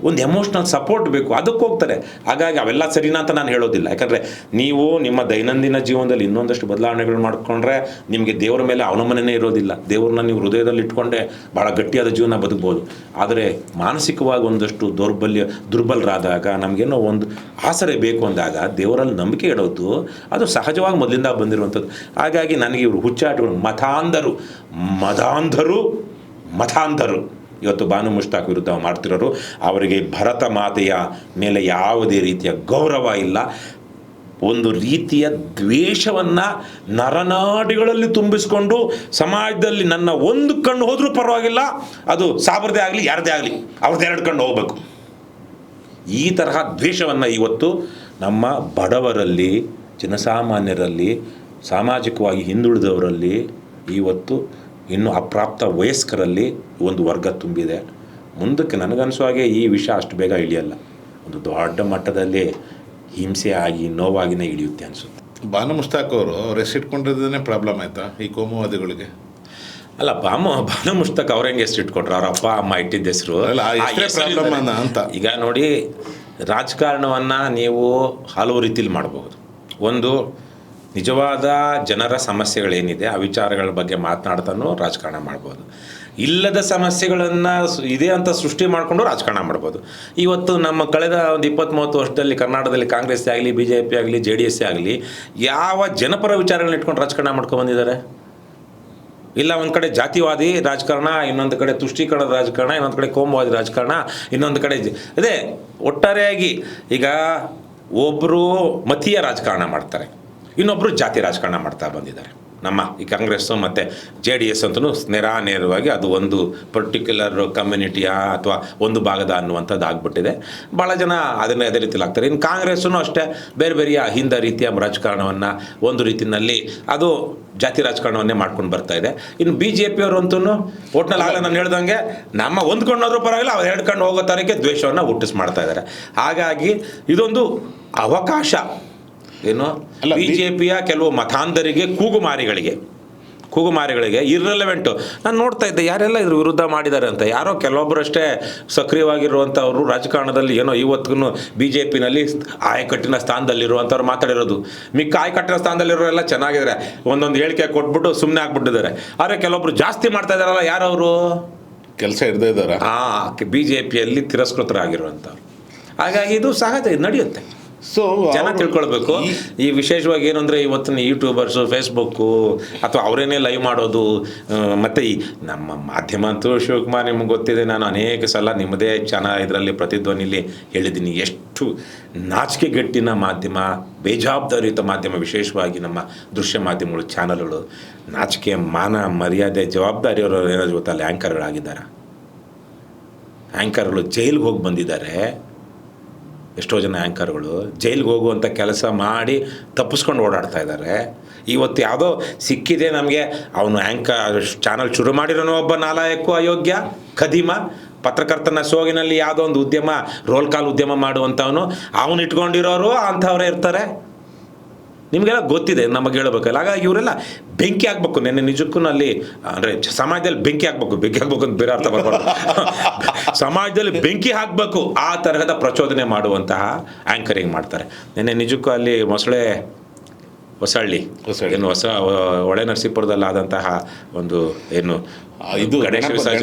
ಒಂದು ಎಮೋಷ್ನಲ್ ಸಪೋರ್ಟ್ ಬೇಕು, ಅದಕ್ಕೆ ಹೋಗ್ತಾರೆ. ಹಾಗಾಗಿ ಅವೆಲ್ಲ ಸರಿನಾ ಅಂತ ನಾನು ಹೇಳೋದಿಲ್ಲ. ಯಾಕಂದರೆ ನೀವು ನಿಮ್ಮ ದೈನಂದಿನ ಜೀವನದಲ್ಲಿ ಇನ್ನೊಂದಷ್ಟು ಬದಲಾವಣೆಗಳು ಮಾಡಿಕೊಂಡ್ರೆ ನಿಮಗೆ ದೇವರ ಮೇಲೆ ಅವನಮನೆ ಇರೋದಿಲ್ಲ. ದೇವ್ರನ್ನ ನೀವು ಹೃದಯದಲ್ಲಿ ಇಟ್ಕೊಂಡೆ ಭಾಳ ಗಟ್ಟಿಯಾದ ಜೀವನ ಬದುಕ್ಬೋದು. ಆದರೆ ಮಾನಸಿಕವಾಗಿ ಒಂದಷ್ಟು ದುರ್ಬಲರಾದಾಗ, ನಮಗೇನೋ ಒಂದು ಆಸರೆ ಬೇಕು ಅಂದಾಗ ದೇವರಲ್ಲಿ ನಂಬಿಕೆ ಇಡೋದು ಅದು ಸಹಜವಾಗಿ ಮೊದಲಿಂದ ಬಂದಿರುವಂಥದ್ದು. ಹಾಗಾಗಿ ನನಗೆ ಇವರು ಹುಚ್ಚಾಟಗಳು, ಮತಾಂಧರು ಇವತ್ತು ಬಾನು ಮುಷ್ತಾಕ್ ವಿರುದ್ಧ ಮಾಡ್ತಿರೋರು ಅವರಿಗೆ ಭರತ ಮಾತೆಯ ಮೇಲೆ ಯಾವುದೇ ರೀತಿಯ ಗೌರವ ಇಲ್ಲ, ಒಂದು ರೀತಿಯ ದ್ವೇಷವನ್ನು ನರನಾಡಿಗಳಲ್ಲಿ ತುಂಬಿಸ್ಕೊಂಡು ಸಮಾಜದಲ್ಲಿ ನನ್ನ ಒಂದು ಕಣ್ಣು ಹೋದರೂ ಪರವಾಗಿಲ್ಲ, ಅದು ಸಾಬ್ರದೇ ಆಗಲಿ ಯಾರದೇ ಆಗಲಿ ಅವ್ರದ್ದು 2 ಕಣ್ಣು ಹೋಗಬೇಕು, ಈ ತರಹ ದ್ವೇಷವನ್ನು ಇವತ್ತು ನಮ್ಮ ಬಡವರಲ್ಲಿ, ಜನಸಾಮಾನ್ಯರಲ್ಲಿ, ಸಾಮಾಜಿಕವಾಗಿ ಹಿಂದುಳಿದವರಲ್ಲಿ, ಇವತ್ತು ಇನ್ನು ಅಪ್ರಾಪ್ತ ವಯಸ್ಕರಲ್ಲಿ ಒಂದು ವರ್ಗ ತುಂಬಿದೆ. ಮುಂದಕ್ಕೆ ನನಗನ್ಸೋ ಹಾಗೆ ಈ ವಿಷಯ ಅಷ್ಟು ಬೇಗ ಇಳಿಯಲ್ಲ, ಒಂದು ದೊಡ್ಡ ಮಟ್ಟದಲ್ಲಿ ಹಿಂಸೆ ಆಗಿ ನೋವಾಗಿನೇ ಇಳಿಯುತ್ತೆ ಅನಿಸುತ್ತೆ. ಬಾನು ಮುಷ್ತಾಕ್ ಅವರು ಇಟ್ಕೊಂಡಿರೋದೇ ಪ್ರಾಬ್ಲಮ್ ಆಯಿತಾ ಈ ಕೋಮುವಾದಿಗಳಿಗೆ? ಅಲ್ಲ, ಬಾನು ಮುಷ್ತಾಕ್ ಅವ್ರ ಹೆಂಗೆ ಹೆಸರು ಇಟ್ಕೊಟ್ರು, ಅವ್ರ ಅಪ್ಪ ಅಮ್ಮ ಇಟ್ಟಿದ್ದ ಹೆಸರು ಪ್ರಾಬ್ಲಮ್ ಅಂತ. ಈಗ ನೋಡಿ, ರಾಜಕಾರಣವನ್ನು ನೀವು ಹಲವು ರೀತಿಲಿ ಮಾಡಬಹುದು. ಒಂದು, ನಿಜವಾದ ಜನರ ಸಮಸ್ಯೆಗಳೇನಿದೆ ಆ ವಿಚಾರಗಳ ಬಗ್ಗೆ ಮಾತನಾಡ್ತಾನೂ ರಾಜಕಾರಣ ಮಾಡ್ಬೋದು. ಇಲ್ಲದ ಸಮಸ್ಯೆಗಳನ್ನು ಇದೆ ಅಂತ ಸೃಷ್ಟಿ ಮಾಡಿಕೊಂಡು ರಾಜಕಾರಣ ಮಾಡ್ಬೋದು. ಇವತ್ತು ನಮ್ಮ ಕಳೆದ ಒಂದು 20-30 ವರ್ಷದಲ್ಲಿ ಕರ್ನಾಟಕದಲ್ಲಿ ಕಾಂಗ್ರೆಸ್ ಆಗಲಿ, BJP ಆಗಲಿ, JDS ಆಗಲಿ ಯಾವ ಜನಪರ ವಿಚಾರಗಳನ್ನ ಇಟ್ಕೊಂಡು ರಾಜಕಾರಣ ಮಾಡ್ಕೊಂಡು ಬಂದಿದ್ದಾರೆ? ಇಲ್ಲ, ಒಂದು ಕಡೆ ಜಾತಿವಾದಿ ರಾಜಕಾರಣ, ಇನ್ನೊಂದು ಕಡೆ ತುಷ್ಟೀಕರಣದ ರಾಜಕಾರಣ, ಇನ್ನೊಂದು ಕಡೆ ಕೋಮುವಾದಿ ರಾಜಕಾರಣ, ಇನ್ನೊಂದು ಕಡೆ ಅದೇ ಒಟ್ಟಾರೆಯಾಗಿ ಈಗ ಒಬ್ಬರು ಮತೀಯ ರಾಜಕಾರಣ ಮಾಡ್ತಾರೆ, ಇನ್ನೊಬ್ಬರು ಜಾತಿ ರಾಜಕಾರಣ ಮಾಡ್ತಾ ಬಂದಿದ್ದಾರೆ. ನಮ್ಮ ಈ ಕಾಂಗ್ರೆಸ್ಸು ಮತ್ತು JDS ಅಂತೂ ನೇರವಾಗಿ ಅದು ಒಂದು ಪರ್ಟಿಕ್ಯುಲರ್ ಕಮ್ಯುನಿಟಿಯ ಅಥವಾ ಒಂದು ಭಾಗದ ಅನ್ನುವಂಥದ್ದು ಆಗ್ಬಿಟ್ಟಿದೆ. ಭಾಳ ಜನ ಅದನ್ನೇ ಅದೇ ರೀತಿಯಲ್ಲಿ ಆಗ್ತಾರೆ. ಇನ್ನು ಕಾಂಗ್ರೆಸ್ಸೂ ಅಷ್ಟೇ ಬೇರೆ ಬೇರೆಯ ಹಿಂದ ರೀತಿಯ ರಾಜಕಾರಣವನ್ನು ಒಂದು ರೀತಿಯಲ್ಲಿ ಅದು ಜಾತಿ ರಾಜಕಾರಣವನ್ನೇ ಮಾಡ್ಕೊಂಡು ಬರ್ತಾ ಇದೆ. ಇನ್ನು BJP ಅವರು ಅಂತೂ ಒಟ್ನಲ್ಲಿ ಆಗಲ್ಲ ನಾನು ಹೇಳ್ದಂಗೆ ನಮ್ಮ ಹೊಂದ್ಕೊಂಡೋದ್ರೂ ಪರವಾಗಿಲ್ಲ, ಅವ್ರು 2 ಕಣ್ಣು ಹೋಗೋ ಥರಕ್ಕೆ ದ್ವೇಷವನ್ನು ಹುಟ್ಟಿಸ್ ಮಾಡ್ತಾ ಇದ್ದಾರೆ. ಹಾಗಾಗಿ ಇದೊಂದು ಅವಕಾಶ ಏನು BJPಯ ಕೆಲವು ಮತಾಂಧರಿಗೆ, ಕೂಗುಮಾರಿಗಳಿಗೆ ಇರ್ರೆಲೆವೆಂಟು. ನಾನು ನೋಡ್ತಾ ಇದ್ದೆ ಯಾರೆಲ್ಲ ಇದ್ರ ವಿರುದ್ಧ ಮಾಡಿದ್ದಾರೆ ಅಂತ. ಯಾರೋ ಕೆಲವೊಬ್ಬರಷ್ಟೇ ಸಕ್ರಿಯವಾಗಿರುವಂಥವ್ರು ರಾಜಕಾರಣದಲ್ಲಿ ಏನೋ ಇವತ್ತಿಗೂ BJPನಲ್ಲಿ ಆಯಕಟ್ಟಿನ ಸ್ಥಾನದಲ್ಲಿರುವಂಥವ್ರು ಮಾತಾಡಿರೋದು. ಮಿಕ್ಕ ಆಯಕಟ್ಟಿನ ಸ್ಥಾನದಲ್ಲಿರೋರೆಲ್ಲ ಚೆನ್ನಾಗಿದ್ದಾರೆ, ಒಂದೊಂದು ಹೇಳಿಕೆ ಕೊಟ್ಬಿಟ್ಟು ಸುಮ್ಮನೆ ಆಗ್ಬಿಟ್ಟಿದ್ದಾರೆ. ಆದರೆ ಕೆಲವೊಬ್ರು ಜಾಸ್ತಿ ಮಾಡ್ತಾ ಇದ್ದಾರಲ್ಲ, ಯಾರವರು ಕೆಲಸ ಇರದೇ ಇದ್ದಾರೆ, BJPಯಲ್ಲಿ ತಿರಸ್ಕೃತರಾಗಿರುವಂಥವ್ರು. ಹಾಗಾಗಿ ಇದು ಸಹಜ, ಇದು ನಡೆಯುತ್ತೆ. ಸೊ ಜನ ತಿಳ್ಕೊಳ್ಬೇಕು. ಈ ವಿಶೇಷವಾಗಿ ಏನು ಅಂದರೆ ಇವತ್ತಿನ ಯೂಟ್ಯೂಬರ್ಸು, ಫೇಸ್ಬುಕ್ಕು ಅಥವಾ ಅವರೇನೇ ಲೈವ್ ಮಾಡೋದು, ಮತ್ತು ಈ ನಮ್ಮ ಮಾಧ್ಯಮ ಅಂತೂ ಶಿವಕುಮಾರ್ ನಿಮ್ಗೆ ಗೊತ್ತಿದೆ, ನಾನು ಅನೇಕ ಸಲ ನಿಮ್ಮದೇ ಇದರಲ್ಲಿ ಪ್ರತಿಧ್ವನಿಲಿ ಹೇಳಿದ್ದೀನಿ, ಎಷ್ಟು ನಾಚಿಕೆಗಟ್ಟಿನ ಮಾಧ್ಯಮ, ಬೇಜವಾಬ್ದಾರಿಯುತ ಮಾಧ್ಯಮ, ವಿಶೇಷವಾಗಿ ನಮ್ಮ ದೃಶ್ಯ ಮಾಧ್ಯಮಗಳು, ಚಾನಲ್ಗಳು. ನಾಚಿಕೆ, ಮಾನ, ಮರ್ಯಾದೆ, ಜವಾಬ್ದಾರಿಯವರು ಏನಾದ್ರು ಗೊತ್ತಲ್ಲ, ಆ್ಯಂಕರ್ಗಳಾಗಿದ್ದಾರೆ. ಆ್ಯಂಕರ್ಗಳು ಜೈಲಿಗೆ ಹೋಗಿ ಬಂದಿದ್ದಾರೆ. ಎಷ್ಟೋ ಜನ ಆ್ಯಂಕರ್ಗಳು ಜೈಲಿಗೆ ಹೋಗುವಂಥ ಕೆಲಸ ಮಾಡಿ ತಪ್ಪಿಸ್ಕೊಂಡು ಓಡಾಡ್ತಾ ಇದ್ದಾರೆ. ಇವತ್ತು ಯಾವುದೋ ಸಿಕ್ಕಿದೆ ನಮಗೆ, ಅವನು ಚಾನಲ್ ಶುರು ಮಾಡಿರೋನು ಒಬ್ಬ ನಾಲಾಯಕ್ಕು, ಅಯೋಗ್ಯ, ಖದೀಮ, ಪತ್ರಕರ್ತನ ಸೋಗಿನಲ್ಲಿ ಯಾವುದೋ ಒಂದು ಉದ್ಯಮ, ರೋಲ್ ಕಾಲ್ ಉದ್ಯಮ ಮಾಡುವಂಥವನು, ಅವನು ಇಟ್ಕೊಂಡಿರೋರು ಅಂಥವರೇ ಇರ್ತಾರೆ. ನಿಮಗೆಲ್ಲ ಗೊತ್ತಿದೆ, ನಮಗೆ ಹೇಳಬೇಕಲ್ಲ. ಹಾಗಾಗಿ ಇವರೆಲ್ಲ ಬೆಂಕಿ ಹಾಕ್ಬೇಕು. ನೆನ್ನೆ ನಿಜಕ್ಕೂ ಅಲ್ಲಿ ಅಂದರೆ ಸಮಾಜದಲ್ಲಿ ಬೆಂಕಿ ಹಾಕ್ಬೇಕು ಅಂತ ಬೇರೆ ಅರ್ಥ ಬರಬಾರ್ದು. ಸಮಾಜದಲ್ಲಿ ಬೆಂಕಿ ಹಾಕಬೇಕು, ಆ ತರಹದ ಪ್ರಚೋದನೆ ಮಾಡುವಂತಹ ಆ್ಯಂಕರಿಂಗ್ ಮಾಡ್ತಾರೆ. ನೆನ್ನೆ ನಿಜಕ್ಕೂ ಅಲ್ಲಿ ಹೊಸಳ್ಳಿ ಏನು ಹೊಳೆ ನರಸೀಪುರದಲ್ಲಿ ಆದಂತಹ ಒಂದು ಏನು ಇದು ಗಣೇಶ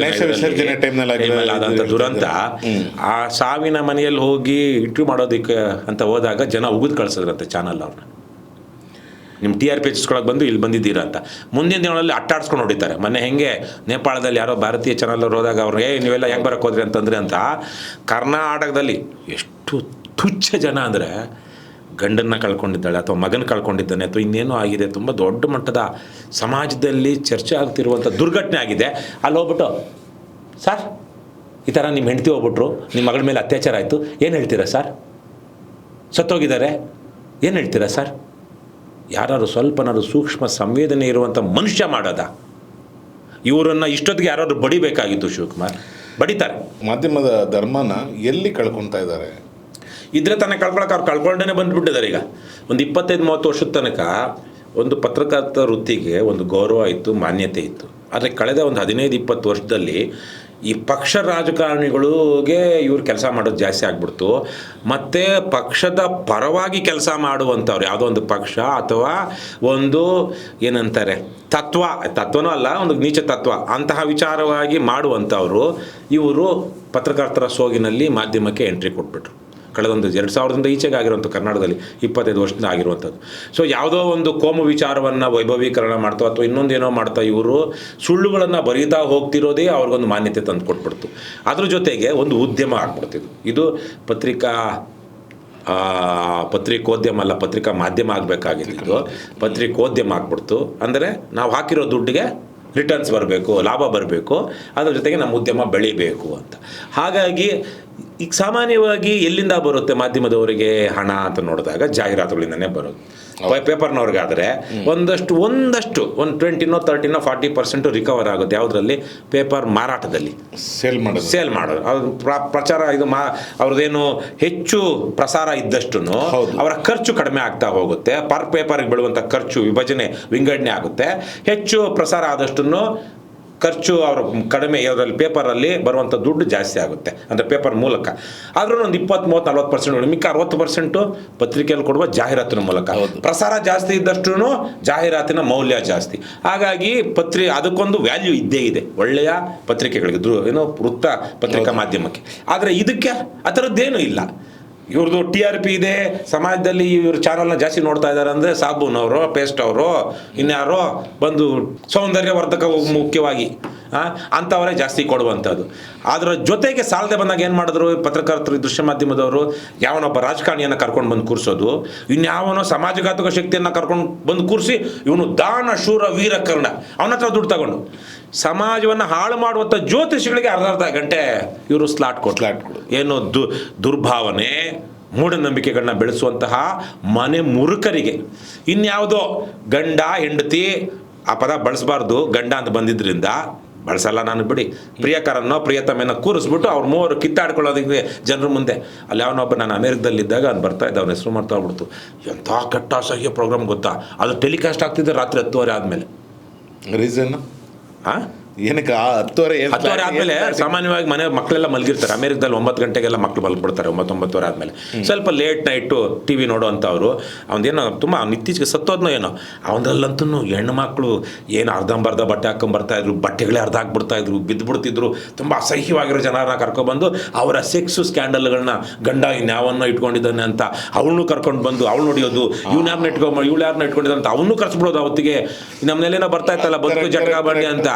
ವಿಸರ್ಜನೆ ಟೈಮ್ನಲ್ಲಿ ಆದಂಥ ದುರಂತ, ಆ ಸಾವಿನ ಮನೆಯಲ್ಲಿ ಹೋಗಿ ಇಂಟರ್ವ್ಯೂ ಮಾಡೋದಕ್ಕೆ ಅಂತ ಹೋದಾಗ ಜನ ಉಗಿದು ಕಳಿಸಿದ್ರಂತೆ ಚಾನಲ್ ಅವ್ರನ್ನ. ನಿಮ್ಮ TRP ಹೆಚ್ಚಿಸ್ಕೊಳಕ್ಕೆ ಬಂದು ಇಲ್ಲಿ ಬಂದಿದ್ದೀರಾ ಅಂತ. ಮುಂದಿನ ದಿನಗಳಲ್ಲಿ ಅಟ್ಟಾಡ್ಸ್ಕೊಂಡು ಹೊಡಿತಾರೆ. ಮೊನ್ನೆ ಹೆಂಗೆ ನೇಪಾಳದಲ್ಲಿ ಯಾರೋ ಭಾರತೀಯ ಚಾನಲ್ ಹೋದಾಗ ಅವ್ರು ನೀವೆಲ್ಲ ಹೆಂಗೆ ಬರೋಕ್ಕೆ ಹೋದ್ರಿ ಅಂತಂದರೆ ಅಂತ ಕರ್ನಾಟಕದಲ್ಲಿ ಎಷ್ಟು ತುಚ್ಛ ಜನ ಅಂದರೆ, ಗಂಡನ್ನು ಕಳ್ಕೊಂಡಿದ್ದಾಳೆ ಅಥವಾ ಮಗನ ಕಳ್ಕೊಂಡಿದ್ದಾನೆ ಅಥವಾ ಇನ್ನೇನೋ ಆಗಿದೆ, ತುಂಬ ದೊಡ್ಡ ಮಟ್ಟದ ಸಮಾಜದಲ್ಲಿ ಚರ್ಚೆ ಆಗ್ತಿರುವಂಥ ದುರ್ಘಟನೆ ಆಗಿದೆ. ಅಲ್ಲಿ ಹೋಗ್ಬಿಟ್ಟು, ಸರ್ ಈ ಥರ ನಿಮ್ಮ ಹೆಂಡತಿ ಹೋಗ್ಬಿಟ್ರು, ನಿಮ್ಮ ಮಗಳ ಮೇಲೆ ಅತ್ಯಾಚಾರ ಆಯಿತು, ಏನು ಹೇಳ್ತೀರಾ ಸರ್? ಸತ್ತೋಗಿದ್ದಾರೆ, ಏನು ಹೇಳ್ತೀರಾ ಸರ್? ಯಾರು ಸ್ವಲ್ಪನಾದ್ರು ಸೂಕ್ಷ್ಮ ಸಂವೇದನೆ ಇರುವಂಥ ಮನುಷ್ಯ ಮಾಡೋದ? ಇವರನ್ನು ಇಷ್ಟೊತ್ತಿಗೆ ಯಾರಾದ್ರು ಬಡಿಬೇಕಾಗಿತ್ತು ಶಿವಕುಮಾರ್, ಬಡಿತಾರೆ. ಮಾಧ್ಯಮದ ಧರ್ಮನ ಎಲ್ಲಿ ಕಳ್ಕೊತಾ ಇದ್ದಾರೆ? ಇದ್ರೆ ತಾನೇ ಕಳ್ಕೊಳಕ್ಕೆ ಅವ್ರು ಕಳ್ಕೊಂಡೇ ಬಂದುಬಿಟ್ಟಿದ್ದಾರೆ. ಈಗ ಒಂದು 25-30 ವರ್ಷದ ತನಕ ಒಂದು ಪತ್ರಕರ್ತ ವೃತ್ತಿಗೆ ಒಂದು ಗೌರವ ಇತ್ತು, ಮಾನ್ಯತೆ ಇತ್ತು. ಆದರೆ ಕಳೆದ ಒಂದು 15-20 ವರ್ಷದಲ್ಲಿ ಈ ಪಕ್ಷ ರಾಜಕಾರಣಿಗಳಿಗೆ ಇವ್ರು ಕೆಲಸ ಮಾಡೋದು ಜಾಸ್ತಿ ಆಗ್ಬಿಡ್ತು. ಮತ್ತು ಪಕ್ಷದ ಪರವಾಗಿ ಕೆಲಸ ಮಾಡುವಂಥವ್ರು, ಯಾವುದೋ ಒಂದು ಪಕ್ಷ ಅಥವಾ ಒಂದು ಏನಂತಾರೆ ತತ್ವನೂ ಅಲ್ಲ, ಒಂದು ನೀಚ ತತ್ವ ಅಂತಹ ವಿಚಾರವಾಗಿ ಮಾಡುವಂಥವರು ಇವರು ಪತ್ರಕರ್ತರ ಸೋಗಿನಲ್ಲಿ ಮಾಧ್ಯಮಕ್ಕೆ ಎಂಟ್ರಿ ಕೊಟ್ಬಿಟ್ರು. ಕಳೆದೊಂದು 2000ರಿಂದ ಈಚೆಗೆ ಆಗಿರುವಂಥ ಕರ್ನಾಟಕದಲ್ಲಿ 25 ವರ್ಷದಿಂದ ಆಗಿರುವಂಥದ್ದು. ಸೊ ಯಾವುದೋ ಒಂದು ಕೋಮು ವಿಚಾರವನ್ನು ವೈಭವೀಕರಣ ಮಾಡ್ತಾ ಅಥವಾ ಇನ್ನೊಂದೇನೋ ಮಾಡ್ತಾ ಇವರು ಸುಳ್ಳುಗಳನ್ನು ಬರೀತಾ ಹೋಗ್ತಿರೋದೇ ಅವ್ರಿಗೊಂದು ಮಾನ್ಯತೆ ತಂದು ಕೊಟ್ಬಿಡ್ತು. ಅದ್ರ ಜೊತೆಗೆ ಒಂದು ಉದ್ಯಮ ಆಗ್ಬಿಡ್ತಿದ್ದು. ಇದು ಪತ್ರಿಕೋದ್ಯಮ ಅಲ್ಲ, ಪತ್ರಿಕಾ ಮಾಧ್ಯಮ ಆಗಬೇಕಾಗಿದ್ದು ಪತ್ರಿಕೋದ್ಯಮ ಆಗ್ಬಿಡ್ತು. ಅಂದರೆ ನಾವು ಹಾಕಿರೋ ದುಡ್ಡಿಗೆ ರಿಟರ್ನ್ಸ್ ಬರಬೇಕು, ಲಾಭ ಬರಬೇಕು, ಅದ್ರ ಜೊತೆಗೆ ನಮ್ಮ ಉದ್ಯಮ ಬೆಳಿಬೇಕು ಅಂತ. ಹಾಗಾಗಿ ಈಗ ಸಾಮಾನ್ಯವಾಗಿ ಎಲ್ಲಿಂದ ಬರುತ್ತೆ ಮಾಧ್ಯಮದವರಿಗೆ ಹಣ ಅಂತ ನೋಡಿದಾಗ ಜಾಹೀರಾತುಗಳಿಂದನೇ ಬರೋದು. ಪೇಪರ್ನವ್ರಿಗಾದರೆ ಒಂದಷ್ಟು ಒಂದು 20, 30, 40% ರಿಕವರ್ ಆಗುತ್ತೆ. ಯಾವುದರಲ್ಲಿ? ಪೇಪರ್ ಮಾರಾಟದಲ್ಲಿ, ಸೇಲ್ ಮಾಡೋದು. ಅದು ಪ್ರಚಾರ ಇದು ಅವ್ರದ್ದೇನು ಹೆಚ್ಚು ಪ್ರಸಾರ ಇದ್ದಷ್ಟು ಅವರ ಖರ್ಚು ಕಡಿಮೆ ಆಗ್ತಾ ಹೋಗುತ್ತೆ. ಪರ್ ಪೇಪರ್ಗೆ ಬೀಳುವಂಥ ಖರ್ಚು ವಿಂಗಡಣೆ ಆಗುತ್ತೆ. ಹೆಚ್ಚು ಪ್ರಸಾರ ಆದಷ್ಟು ಖರ್ಚು ಅವರ ಕಡಿಮೆ, ಯಾವುದ್ರಲ್ಲಿ ಪೇಪರಲ್ಲಿ ಬರುವಂಥ ದುಡ್ಡು ಜಾಸ್ತಿ ಆಗುತ್ತೆ, ಅಂದರೆ ಪೇಪರ್ ಮೂಲಕ. ಆದ್ರೂ ಒಂದು 20, 30, 40% ಮಿಕ್ಕ 60% ಪತ್ರಿಕೆಯಲ್ಲಿ ಕೊಡುವ ಜಾಹೀರಾತಿನ ಮೂಲಕ. ಪ್ರಸಾರ ಜಾಸ್ತಿ ಇದ್ದಷ್ಟು ಜಾಹೀರಾತಿನ ಮೌಲ್ಯ ಜಾಸ್ತಿ. ಹಾಗಾಗಿ ಅದಕ್ಕೊಂದು ವ್ಯಾಲ್ಯೂ ಇದ್ದೇ ಇದೆ ಒಳ್ಳೆಯ ಪತ್ರಿಕೆಗಳಿಗೆ, ವೃತ್ತ ಪತ್ರಿಕಾ ಮಾಧ್ಯಮಕ್ಕೆ. ಆದರೆ ಇದಕ್ಕೆ ಆ ಥರದ್ದೇನೂ ಇಲ್ಲ. ಇವ್ರದ್ದು TRP ಇದೆ, ಸಮಾಜದಲ್ಲಿ ಇವ್ರ ಚಾನಲ್ನ ಜಾಸ್ತಿ ನೋಡ್ತಾ ಇದ್ದಾರೆ ಅಂದರೆ ಸಾಬೂನವರು, ಪೇಸ್ಟ್ ಅವರು, ಇನ್ಯಾರೋ ಬಂದು ಸೌಂದರ್ಯವರ್ಧಕ ಮುಖ್ಯವಾಗಿ ಅಂಥವರೇ ಜಾಸ್ತಿ ಕೊಡುವಂಥದ್ದು. ಅದರ ಜೊತೆಗೆ ಸಾಲದೆ ಬಂದಾಗ ಏನು ಮಾಡಿದ್ರು ಪತ್ರಕರ್ತರು, ದೃಶ್ಯ ಮಾಧ್ಯಮದವರು, ಯಾವನೊಬ್ಬ ರಾಜಕಾರಣಿಯನ್ನು ಕರ್ಕೊಂಡು ಬಂದು ಕೂರಿಸೋದು, ಇನ್ಯಾವನೋ ಸಮಾಜಘಾತಕ ಶಕ್ತಿಯನ್ನು ಕರ್ಕೊಂಡು ಬಂದು ಕೂರಿಸಿ ಇವನು ದಾನ ಶೂರ ವೀರ ಕರ್ಣ ಅವನ ಹತ್ರ ದುಡ್ಡು ತಗೊಂಡು ಸಮಾಜವನ್ನು ಹಾಳು ಮಾಡುವಂಥ ಜ್ಯೋತಿಷಿಗಳಿಗೆ ಅರ್ಧ ಗಂಟೆ ಇವರು ಸ್ಲಾಟ್ ಕೊಟ್ಟು ಏನು ದುರ್ಭಾವನೆ, ಮೂಢನಂಬಿಕೆಗಳನ್ನ ಬೆಳೆಸುವಂತಹ ಮನೆ ಮುರುಕರಿಗೆ. ಇನ್ಯಾವುದೋ ಗಂಡ ಹೆಂಡತಿ ಆ ಪದ ಬಳಸಬಾರ್ದು, ಗಂಡ ಅಂತ ಬಂದಿದ್ದರಿಂದ ಬಳಸಲ್ಲ ನಾನು ಬಿಡಿ, ಪ್ರಿಯಕರನ್ನೋ ಪ್ರಿಯತಮೆನೋ ಕೂರಿಸ್ಬಿಟ್ಟು ಅವ್ರು ಮೂವರು ಕಿತ್ತಾಡ್ಕೊಳ್ಳೋದಕ್ಕೆ ಜನರ ಮುಂದೆ. ಅಲ್ಲಿ ಅವನೊಬ್ಬ ನಾನು ಅಮೇರಿಕದಲ್ಲಿದ್ದಾಗ ಅವ್ನು ಬರ್ತಾ ಇದ್ದ, ಅವ್ನ ಹೆಸರು ಮಾಡ್ತಾ ಹೋಗ್ಬಿಡ್ತು. ಎಂಥ ಕೆಟ್ಟ ಅಸಹ್ಯ ಪ್ರೋಗ್ರಾಮ್ ಗೊತ್ತಾ, ಅದು ಟೆಲಿಕಾಸ್ಟ್ ಆಗ್ತಿದ್ದೆ ರಾತ್ರಿ 10:30 ಆದಮೇಲೆ. ರೀಸನ್ ಏನಕ್ಕೆ 10:30 ಆದಮೇಲೆ ಸಾಮಾನ್ಯವಾಗಿ ಮಕ್ಕಳೆಲ್ಲ ಮಲಗಿರ್ತಾರೆ. ಅಮೇರಿಕದಲ್ಲಿ 9 ಗಂಟೆಗೆಲ್ಲ ಮಕ್ಕಳು ಮಲಗಿಬಿಡ್ತಾರೆ. 9:30 ಆದಮೇಲೆ ಸ್ವಲ್ಪ ಲೇಟ್ ನೈಟು TV ನೋಡೋವಂಥವ್ರು. ಅವನದೇನೋ ತುಂಬ ಇತ್ತೀಚೆಗೆ ಸತ್ತೋದ್ನೋ ಏನೋ, ಅವನದಲ್ಲಂತೂ ಹೆಣ್ಣು ಮಕ್ಕಳು ಏನು ಅರ್ಧಂಬರ್ಧ ಬಟ್ಟೆ ಹಾಕೊಂಬರ್ತಾಯಿದ್ರು, ಬಟ್ಟೆಗಳೇ ಅರ್ಧ ಹಾಕ್ಬಿಡ್ತಾಯಿದ್ರು, ಬಿದ್ದುಬಿಡ್ತಿದ್ರು. ತುಂಬ ಅಸಹ್ಯವಾಗಿರೋ ಜನರನ್ನ ಕರ್ಕೊಬಂದು ಅವರ ಸೆಕ್ಸು ಸ್ಕ್ಯಾಂಡಲ್ಗಳನ್ನ, ಗಂಡ ಇನ್ಯಾವನ್ನೋ ಇಟ್ಕೊಂಡಿದ್ದಾನೆ ಅಂತ ಅವಳನ್ನು ಕರ್ಕೊಂಡು ಬಂದು ಅವಳು ನೋಡಿಯೋದು, ಇವಳು ಯಾರನ್ನ ಇಟ್ಕೊಂಡಿದ್ದಾನೆ ಅಂತ ಅವನು ಕರ್ಸ್ಬಿಡೋದು. ಅವತ್ತಿಗೆ ನಮ್ಮನೆಲ್ಲೇನೋ ಬರ್ತಾ ಇತ್ತಲ್ಲ ಬದುಕು ಜಟಕಾ ಬಂಡಿ ಅಂತ,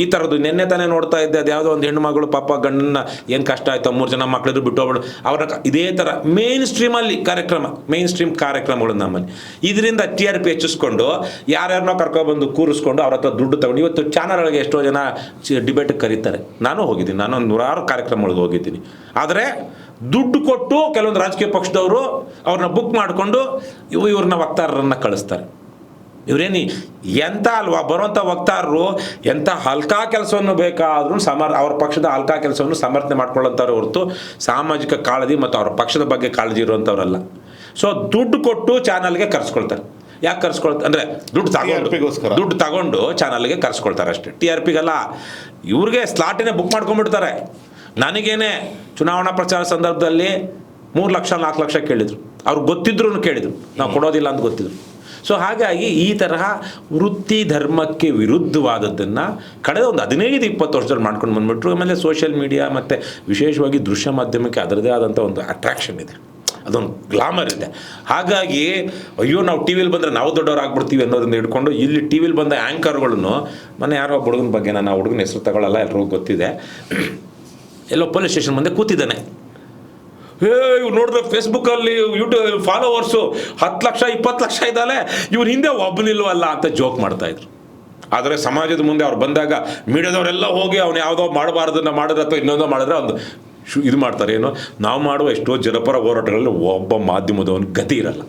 ಈ ಥರದ್ದು. ನಿನ್ನೆ ತಾನೇ ನೋಡ್ತಾ ಇದ್ದೆ, ಅದು ಯಾವುದೋ ಒಂದು ಹೆಣ್ಣು ಮಗಳು ಪಾಪ ಗಂಡನ್ನ ಏನು ಕಷ್ಟ ಆಯಿತು, 3 ಜನ ಮಕ್ಕಳಿದ್ರು ಬಿಟ್ಟೋಗ್ಬಿಡು ಅವ್ರ ಇದೇ ಥರ ಮೇನ್ ಸ್ಟ್ರೀಮ್ ಕಾರ್ಯಕ್ರಮಗಳು ನಮ್ಮಲ್ಲಿ. ಇದರಿಂದ TRP ಹೆಚ್ಚಿಸ್ಕೊಂಡು ಯಾರ್ಯಾರನ್ನೋ ಕರ್ಕೊಬಂದು ಕೂರಿಸ್ಕೊಂಡು ಅವ್ರ ಹತ್ರ ದುಡ್ಡು ತಗೊಂಡು ಇವತ್ತು ಚಾನಲ್ಗಳಿಗೆ ಎಷ್ಟೋ ಜನ ಡಿಬೇಟಿಗೆ ಕರೀತಾರೆ. ನಾನು ಹೋಗಿದ್ದೀನಿ, ನಾನು 100 ಕಾರ್ಯಕ್ರಮಗಳಿಗೆ ಹೋಗಿದ್ದೀನಿ. ಆದರೆ ದುಡ್ಡು ಕೊಟ್ಟು ಕೆಲವೊಂದು ರಾಜಕೀಯ ಪಕ್ಷದವರು ಅವ್ರನ್ನ ಬುಕ್ ಮಾಡಿಕೊಂಡು ಇವ್ರನ್ನ ವಕ್ತಾರರನ್ನು ಕಳಿಸ್ತಾರೆ. ಇವರೇನು ಎಂಥ ಅಲ್ವಾ ಬರುವಂಥ ವಕ್ತಾರರು ಎಂಥ ಹಲ್ಕಾ ಕೆಲಸವನ್ನು ಬೇಕಾದರೂ ಅವ್ರ ಪಕ್ಷದ ಹಲ್ಕಾ ಕೆಲಸವನ್ನು ಸಮರ್ಥನೆ ಮಾಡ್ಕೊಳ್ಳೋಂಥವ್ರು ಹೊರತು ಸಾಮಾಜಿಕ ಕಾಳಜಿ ಮತ್ತು ಅವ್ರ ಪಕ್ಷದ ಬಗ್ಗೆ ಕಾಳಜಿ ಇರುವಂಥವ್ರಲ್ಲ. ಸೊ ದುಡ್ಡು ಕೊಟ್ಟು ಚಾನಲ್ಗೆ ಕರ್ಸ್ಕೊಳ್ತಾರೆ. ಯಾಕೆ ಕರ್ಸ್ಕೊಳ್ತಾರೆ ಅಂದರೆ ದುಡ್ಡು ತಗೊಂಡು ಚಾನಲ್ಗೆ ಕರ್ಸ್ಕೊಳ್ತಾರೆ ಅಷ್ಟೇ. TRPಗಲ್ಲ, ಇವ್ರಿಗೆ ಸ್ಲಾಟಿನೇ ಬುಕ್ ಮಾಡ್ಕೊಂಡ್ಬಿಡ್ತಾರೆ. ನನಗೇನೆ ಚುನಾವಣಾ ಪ್ರಚಾರ ಸಂದರ್ಭದಲ್ಲಿ 3 ಲಕ್ಷ 4 ಲಕ್ಷ ಕೇಳಿದರು. ಅವ್ರಿಗೆ ಗೊತ್ತಿದ್ರು ಕೇಳಿದರು, ನಾವು ಕೊಡೋದಿಲ್ಲ ಅಂತ ಗೊತ್ತಿದ್ರು. ಸೊ ಹಾಗಾಗಿ ಈ ತರಹ ವೃತ್ತಿ ಧರ್ಮಕ್ಕೆ ವಿರುದ್ಧವಾದದ್ದನ್ನು ಕಳೆದ ಒಂದು 15-20 ವರ್ಷದಲ್ಲಿ ಮಾಡ್ಕೊಂಡು ಬಂದುಬಿಟ್ರು. ಆಮೇಲೆ ಸೋಷಿಯಲ್ ಮೀಡಿಯಾ ಮತ್ತು ವಿಶೇಷವಾಗಿ ದೃಶ್ಯ ಮಾಧ್ಯಮಕ್ಕೆ ಅದರದೇ ಆದಂಥ ಒಂದು ಅಟ್ರಾಕ್ಷನ್ ಇದೆ, ಅದೊಂದು ಗ್ಲಾಮರ್ ಇದೆ. ಹಾಗಾಗಿ ಅಯ್ಯೋ ನಾವು TVಲಿ ಬಂದರೆ ನಾವು ದೊಡ್ಡವ್ರು ಆಗ್ಬಿಡ್ತೀವಿ ಅನ್ನೋದನ್ನ ಹಿಡ್ಕೊಂಡು ಇಲ್ಲಿ TVಲಿ ಬಂದ ಆ್ಯಂಕರ್ಗಳನ್ನು, ಮೊನ್ನೆ ಯಾರೋ ಹುಡುಗನ ಬಗ್ಗೆ, ನಾನು ಆ ಹುಡುಗನ ಹೆಸರು ತಗೊಳ್ಳಲ್ಲ, ಎಲ್ರಿಗೂ ಗೊತ್ತಿದೆ, ಎಲ್ಲೋ ಪೊಲೀಸ್ ಸ್ಟೇಷನ್ ಮುಂದೆ ಕೂತಿದ್ದಾನೆ. ಇವ್ರು ನೋಡಿದ್ರೆ ಫೇಸ್ಬುಕ್ಕಲ್ಲಿ ಯೂಟ್ಯೂಬ್ ಫಾಲೋವರ್ಸು 10 ಲಕ್ಷ 20 ಲಕ್ಷ ಇದ್ದಾಳೆ, ಇವ್ರ ಹಿಂದೆ ಒಬ್ಬನಿಲ್ವಲ್ಲ ಅಂತ ಜೋಕ್ ಮಾಡ್ತಾಯಿದ್ರು. ಆದರೆ ಸಮಾಜದ ಮುಂದೆ ಅವ್ರು ಬಂದಾಗ ಮೀಡಿಯಾದವರೆಲ್ಲ ಹೋಗಿ ಅವ್ನು ಯಾವುದೋ ಮಾಡಬಾರ್ದನ್ನ ಮಾಡಿದ್ರೆ ಅಥವಾ ಇನ್ನೊಂದೋ ಮಾಡಿದ್ರೆ ಒಂದು ಇದು ಮಾಡ್ತಾರೆ. ಏನು ನಾವು ಮಾಡುವ ಎಷ್ಟೋ ಜನಪರ ಹೋರಾಟಗಳಲ್ಲಿ ಒಬ್ಬ ಮಾಧ್ಯಮದವನು ಗತಿ ಇರಲ್ಲ.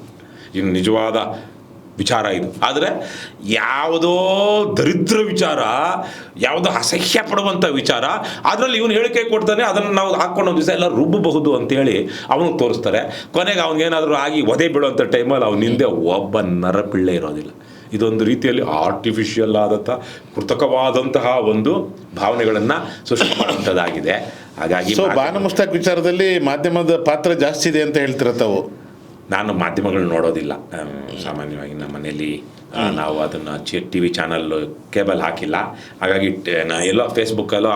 ಇನ್ನು ನಿಜವಾದ ವಿಚಾರ ಇದು. ಆದರೆ ಯಾವುದೋ ದರಿದ್ರ ವಿಚಾರ, ಯಾವುದೋ ಅಸಹ್ಯ ಪಡುವಂಥ ವಿಚಾರ, ಅದರಲ್ಲಿ ಇವನು ಹೇಳಿಕೆ ಕೊಡ್ತಾನೆ, ಅದನ್ನು ನಾವು ಹಾಕ್ಕೊಂಡು ಒಂದು ದಿವಸ ಎಲ್ಲ ರುಬ್ಬಬಹುದು ಅಂತೇಳಿ ಅವನಿಗೆ ತೋರಿಸ್ತಾರೆ. ಕೊನೆಗೆ ಅವನಿಗೇನಾದರೂ ಆಗಿ ಒದೆ ಬೀಳುವಂಥ ಟೈಮಲ್ಲಿ ಅವನ ಹಿಂದೆ ಒಬ್ಬ ನರಪಿಳ್ಳೆ ಇರೋದಿಲ್ಲ. ಇದೊಂದು ರೀತಿಯಲ್ಲಿ ಆರ್ಟಿಫಿಷಿಯಲ್ ಆದಂಥ ಕೃತಕವಾದಂತಹ ಒಂದು ಭಾವನೆಗಳನ್ನು ಸೃಷ್ಟಿ ಮಾಡುವಂಥದ್ದಾಗಿದೆ. ಹಾಗಾಗಿ ಬಾನು ಮುಸ್ತಾಕ್ ವಿಚಾರದಲ್ಲಿ ಮಾಧ್ಯಮದ ಪಾತ್ರ ಜಾಸ್ತಿ ಇದೆ ಅಂತ ಹೇಳ್ತಿರ ತಾವು? ನಾನು ಮಾಧ್ಯಮಗಳು ನೋಡೋದಿಲ್ಲ ಸಾಮಾನ್ಯವಾಗಿ. ನಮ್ಮ ಮನೆಯಲ್ಲಿ ನಾವು ಅದನ್ನು TV ಚಾನಲ್ ಕೇಬಲ್ ಹಾಕಿಲ್ಲ. ಹಾಗಾಗಿ ಎಲ್ಲೋ ಫೇಸ್ಬುಕ್ಕಲ್ಲೋ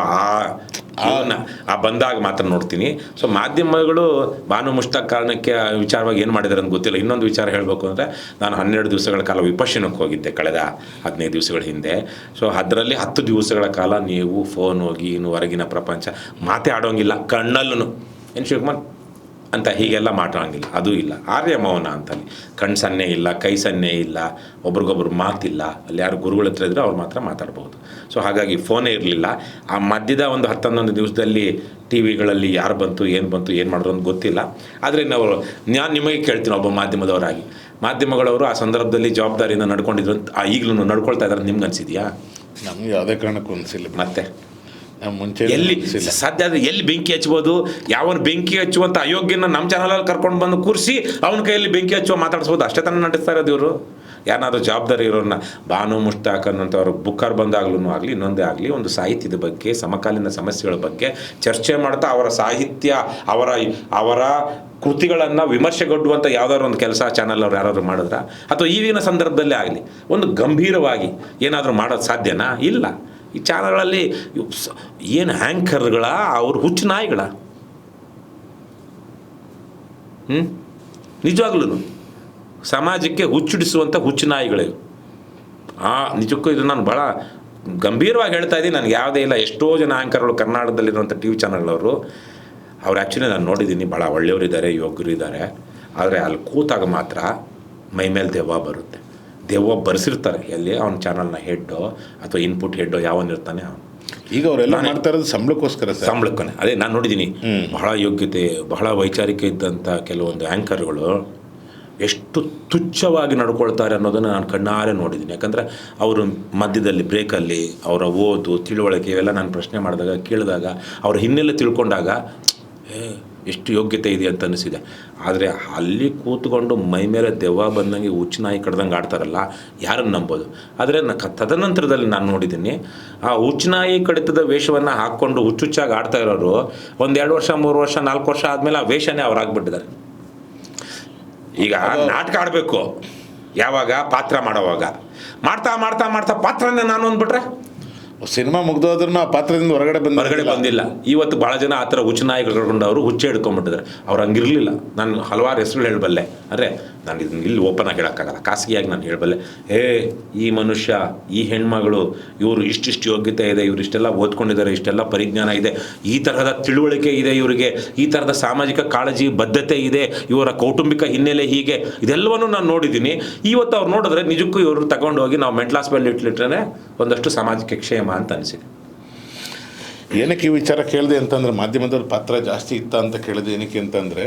ಬಂದಾಗ ಮಾತ್ರ ನೋಡ್ತೀನಿ. ಸೊ ಮಾಧ್ಯಮಗಳು ಭಾನು ಮುಷ್ತಾಕ್ ಕಾರಣಕ್ಕೆ ವಿಚಾರವಾಗಿ ಏನು ಮಾಡಿದ್ದಾರೆ ಅಂತ ಗೊತ್ತಿಲ್ಲ. ಇನ್ನೊಂದು ವಿಚಾರ ಹೇಳಬೇಕು ಅಂದರೆ, ನಾನು 12 ದಿವಸಗಳ ಕಾಲ ವಿಪಶ್ಯನಕ್ಕೆ ಹೋಗಿದ್ದೆ ಕಳೆದ 15 ದಿವಸಗಳ ಹಿಂದೆ. ಸೊ ಅದರಲ್ಲಿ 10 ದಿವಸಗಳ ಕಾಲ ನೀವು ಫೋನ್ ಹೋಗಿ ಇನ್ನು ಹೊರಗಿನ ಪ್ರಪಂಚ ಮಾತೇ ಆಡೋಂಗಿಲ್ಲ. ಕಣ್ಣಲ್ಲೂ ಏನು ಶಿವಕುಮಾರ್ ಅಂತ ಹೀಗೆಲ್ಲ ಮಾತಾಡೋಂಗಿಲ್ಲ, ಅದು ಇಲ್ಲ. ಆರ್ಯ ಮೌನ ಅಂತಲ್ಲಿ ಕಣ್ಣು ಸನ್ನೆ ಇಲ್ಲ, ಕೈ ಸನ್ನೆ ಇಲ್ಲ, ಒಬ್ರಿಗೊಬ್ರು ಮಾತಿಲ್ಲ. ಅಲ್ಲಿ ಯಾರು ಗುರುಗಳ ಹತ್ರ ಇದ್ದರೆ ಅವ್ರು ಮಾತ್ರ ಮಾತಾಡ್ಬೋದು. ಸೊ ಹಾಗಾಗಿ ಫೋನೇ ಇರಲಿಲ್ಲ. ಆ ಮಧ್ಯದ ಒಂದು 10-11 ದಿವಸದಲ್ಲಿ ಟಿ ವಿಗಳಲ್ಲಿ ಯಾರು ಬಂತು, ಏನು ಮಾಡಿದ್ರು ಅಂತ ಗೊತ್ತಿಲ್ಲ. ಆದರೆ ನಾನು ನಿಮಗೆ ಕೇಳ್ತೀನಿ, ಒಬ್ಬ ಮಾಧ್ಯಮದವರಾಗಿ, ಮಾಧ್ಯಮಗಳವರು ಆ ಸಂದರ್ಭದಲ್ಲಿ ಜವಾಬ್ದಾರಿಯಿಂದ ನಡ್ಕೊಂಡಿದ್ರು ಅಂತ ಈಗಲೂ ನಡ್ಕೊಳ್ತಾ ಇದ್ದಾರೆ ನಿಮ್ಗೆ ಅನಿಸಿದೆಯಾ? ನಮ್ಗೆ ಯಾವುದೇ ಕಾರಣಕ್ಕೂ ಅನಿಸಿಲ್ಲ. ಮತ್ತೆ ಮುಂಚೆ ಎಲ್ಲಿ ಸಾಧ್ಯ ಆದರೆ ಎಲ್ಲಿ ಬೆಂಕಿ ಹಚ್ಬೋದು? ಯಾವನು ಬೆಂಕಿ ಹಚ್ಚುವಂಥ ಅಯೋಗ್ಯನ ನಮ್ಮ ಚಾನಲಲ್ಲಿ ಕರ್ಕೊಂಡು ಬಂದು ಕೂರಿಸಿ ಅವನ ಕೈಯಲ್ಲಿ ಬೆಂಕಿ ಹಚ್ಚುವ ಮಾತಾಡಿಸ್ಬೋದು. ಅಷ್ಟೇ ತಾನೇ ನಡೆಸ್ತಾ ಇರೋದು ಇವರು. ಯಾರನ್ನಾದ್ರೂ ಜವಾಬ್ದಾರಿ ಇರೋರನ್ನ ಭಾನು ಮುಷ್ತಾಕ್ ಅನ್ನೋಂಥವ್ರು ಬುಕ್ಕರ್ ಬಂದಾಗ್ಲೂ ಆಗಲಿ, ಇನ್ನೊಂದೇ ಆಗಲಿ, ಒಂದು ಸಾಹಿತ್ಯದ ಬಗ್ಗೆ, ಸಮಕಾಲೀನ ಸಮಸ್ಯೆಗಳ ಬಗ್ಗೆ ಚರ್ಚೆ ಮಾಡ್ತಾ ಅವರ ಸಾಹಿತ್ಯ, ಅವರ ಕೃತಿಗಳನ್ನು ವಿಮರ್ಶೆಗೊಡ್ಡುವಂಥ ಯಾವುದಾದ್ರು ಒಂದು ಕೆಲಸ ಚಾನಲ್ ಅವ್ರು ಯಾರಾದ್ರು ಮಾಡಿದ್ರ, ಅಥವಾ ಈಗಿನ ಸಂದರ್ಭದಲ್ಲೇ ಆಗಲಿ ಒಂದು ಗಂಭೀರವಾಗಿ ಏನಾದರೂ ಮಾಡೋದು ಸಾಧ್ಯನಾ? ಇಲ್ಲ. ಈ ಚಾನಲ್ಗಳಲ್ಲಿ ಏನು ಹ್ಯಾಂಕರ್ಗಳ, ಅವ್ರು ಹುಚ್ಚು ನಾಯಿಗಳ. ನಿಜವಾಗ್ಲೂ ಸಮಾಜಕ್ಕೆ ಹುಚ್ಚಿಡಿಸುವಂಥ ಹುಚ್ಚು ನಾಯಿಗಳು. ನಿಜಕ್ಕೂ ಇದು ನಾನು ಭಾಳ ಗಂಭೀರವಾಗಿ ಹೇಳ್ತಾ ಇದ್ದೀನಿ. ನನಗೆ ಯಾವುದೇ ಇಲ್ಲ. ಎಷ್ಟೋ ಜನ ಆ್ಯಂಕರ್ಗಳು ಕರ್ನಾಟಕದಲ್ಲಿರುವಂಥ ಟಿ ವಿ ಚಾನಲ್ನವರು, ಅವ್ರು ಆ್ಯಕ್ಚುಲಿ ನಾನು ನೋಡಿದ್ದೀನಿ, ಭಾಳ ಒಳ್ಳೆಯವರಿದ್ದಾರೆ, ಯೋಗ್ಯರಿದ್ದಾರೆ. ಆದರೆ ಅಲ್ಲಿ ಕೂತಾಗ ಮಾತ್ರ ಮೈ ಮೇಲೆ ದೆವ್ವ ಬರುತ್ತೆ. ದೆವ್ವ ಬರ್ಸಿರ್ತಾರೆ ಎಲ್ಲಿ ಅವನ ಚಾನಲ್ನ ಹೆಡ್ಡೋ ಅಥವಾ ಇನ್ಪುಟ್ ಹೆಡ್ಡೋ ಯಾವನಿರ್ತಾನೆ ಅವನು. ಈಗ ಅವರೆಲ್ಲ ಮಾಡ್ತಾ ಇರೋದು ಸಂಬಳಕ್ಕೋಸ್ಕರ. ಸಂಬಳಕ್ಕನೆ. ಅದೇ ನಾನು ನೋಡಿದ್ದೀನಿ, ಬಹಳ ಯೋಗ್ಯತೆ, ಬಹಳ ವೈಚಾರಿಕ ಇದ್ದಂಥ ಕೆಲವೊಂದು ಆ್ಯಂಕರ್ಗಳು ಎಷ್ಟು ತುಚ್ಛವಾಗಿ ನಡ್ಕೊಳ್ತಾರೆ ಅನ್ನೋದನ್ನು ನಾನು ಕಣ್ಣಾರೆ ನೋಡಿದ್ದೀನಿ. ಯಾಕಂದರೆ ಅವರು ಮಧ್ಯದಲ್ಲಿ ಬ್ರೇಕಲ್ಲಿ ಅವರ ಓದು, ತಿಳುವಳಿಕೆ ಇವೆಲ್ಲ ನಾನು ಪ್ರಶ್ನೆ ಮಾಡಿದಾಗ, ಕೇಳಿದಾಗ, ಅವ್ರ ಹಿನ್ನೆಲೆ ತಿಳ್ಕೊಂಡಾಗ ಎಷ್ಟು ಯೋಗ್ಯತೆ ಇದೆ ಅಂತ ಅನಿಸಿದೆ. ಆದರೆ ಅಲ್ಲಿ ಕೂತ್ಕೊಂಡು ಮೈ ಮೇಲೆ ದೆವ್ವ ಬಂದಂಗೆ ಹುಚ್ಚು ನಾಯಿ ಕಡ್ದಂಗೆ ಆಡ್ತಾರಲ್ಲ, ಯಾರನ್ನು ನಂಬೋದು? ಆದರೆ ತದನಂತರದಲ್ಲಿ ನಾನು ನೋಡಿದ್ದೀನಿ, ಆ ಹುಚ್ಚು ನಾಯಿ ಕಡಿತದ ವೇಷವನ್ನು ಹಾಕ್ಕೊಂಡು ಹುಚ್ಚುಚ್ಚಾಗಿ ಆಡ್ತಾ ಇರೋರು 1-2 ವರ್ಷ, 3 ವರ್ಷ, 4 ವರ್ಷ ಆದಮೇಲೆ ಆ ವೇಷನೇ ಅವರಾಗ್ಬಿಟ್ಟಿದ್ದಾರೆ. ಈಗ ನಾಟಕ ಆಡಬೇಕು ಯಾವಾಗ? ಪಾತ್ರ ಮಾಡೋವಾಗ. ಮಾಡ್ತಾ ಮಾಡ್ತಾ ಮಾಡ್ತಾ ಪಾತ್ರನೇ ನಾನು ಅಂದ್ಬಿಟ್ರೆ ಸಿನಿಮಾ ಮುಗ್ದೋದ್ರೂ ಆ ಪಾತ್ರದಿಂದ ಹೊರಗಡೆ ಬಂದಿಲ್ಲ. ಇವತ್ತು ಭಾಳ ಜನ ಆ ಥರ ಹುಚ್ಚು ನಾಯಿಗಳು ಕರ್ಕೊಂಡವರು ಹುಚ್ಚೆ ಹಿಡ್ಕೊಂಡ್ಬಿಟ್ಟಿದ್ದಾರೆ. ಅವ್ರು ಹಂಗಿರಲಿಲ್ಲ. ನಾನು ಹಲವಾರು ಹೆಸರುಗಳು ಹೇಳಬಲ್ಲೆ. ಅಂದರೆ ನಾನು ಇದನ್ನ ಇಲ್ಲಿ ಓಪನ್ ಆಗಿ ಹೇಳೋಕ್ಕಾಗಲ್ಲ, ಖಾಸಗಿಯಾಗಿ ನಾನು ಹೇಳಬಲ್ಲೆ. ಈ ಮನುಷ್ಯ, ಈ ಹೆಣ್ಮಗಳು, ಇವರು ಇಷ್ಟಿಷ್ಟು ಯೋಗ್ಯತೆ ಇದೆ, ಇವರು ಇಷ್ಟೆಲ್ಲ ಓದ್ಕೊಂಡಿದ್ದಾರೆ, ಇಷ್ಟೆಲ್ಲ ಪರಿಜ್ಞಾನ ಇದೆ, ಈ ತರಹದ ತಿಳುವಳಿಕೆ ಇದೆ ಇವರಿಗೆ, ಈ ಥರದ ಸಾಮಾಜಿಕ ಕಾಳಜಿ ಬದ್ಧತೆ ಇದೆ, ಇವರ ಕೌಟುಂಬಿಕ ಹಿನ್ನೆಲೆ ಹೀಗೆ, ಇದೆಲ್ಲವನ್ನೂ ನಾನು ನೋಡಿದ್ದೀನಿ. ಇವತ್ತು ಅವ್ರು ನೋಡಿದ್ರೆ ನಿಜಕ್ಕೂ ಇವರು ತಗೊಂಡೋಗಿ ನಾವು ಮೆಂಟಲ್ ಹಾಸ್ಪಿಟಲ್ ಇಟ್ಲಿಟ್ರೆ ಒಂದಷ್ಟು ಸಮಾಜಕ್ಕೆ ಕ್ಷೇಮ ಅಂತ ಅನಿಸಿದೆ. ಏನಕ್ಕೆ ಈ ವಿಚಾರ ಕೇಳಿದೆ ಅಂತಂದರೆ, ಮಾಧ್ಯಮದಲ್ಲಿ ಪಾತ್ರ ಜಾಸ್ತಿ ಇತ್ತ ಅಂತ ಕೇಳಿದೆ. ಏನಕ್ಕೆ ಅಂತಂದರೆ,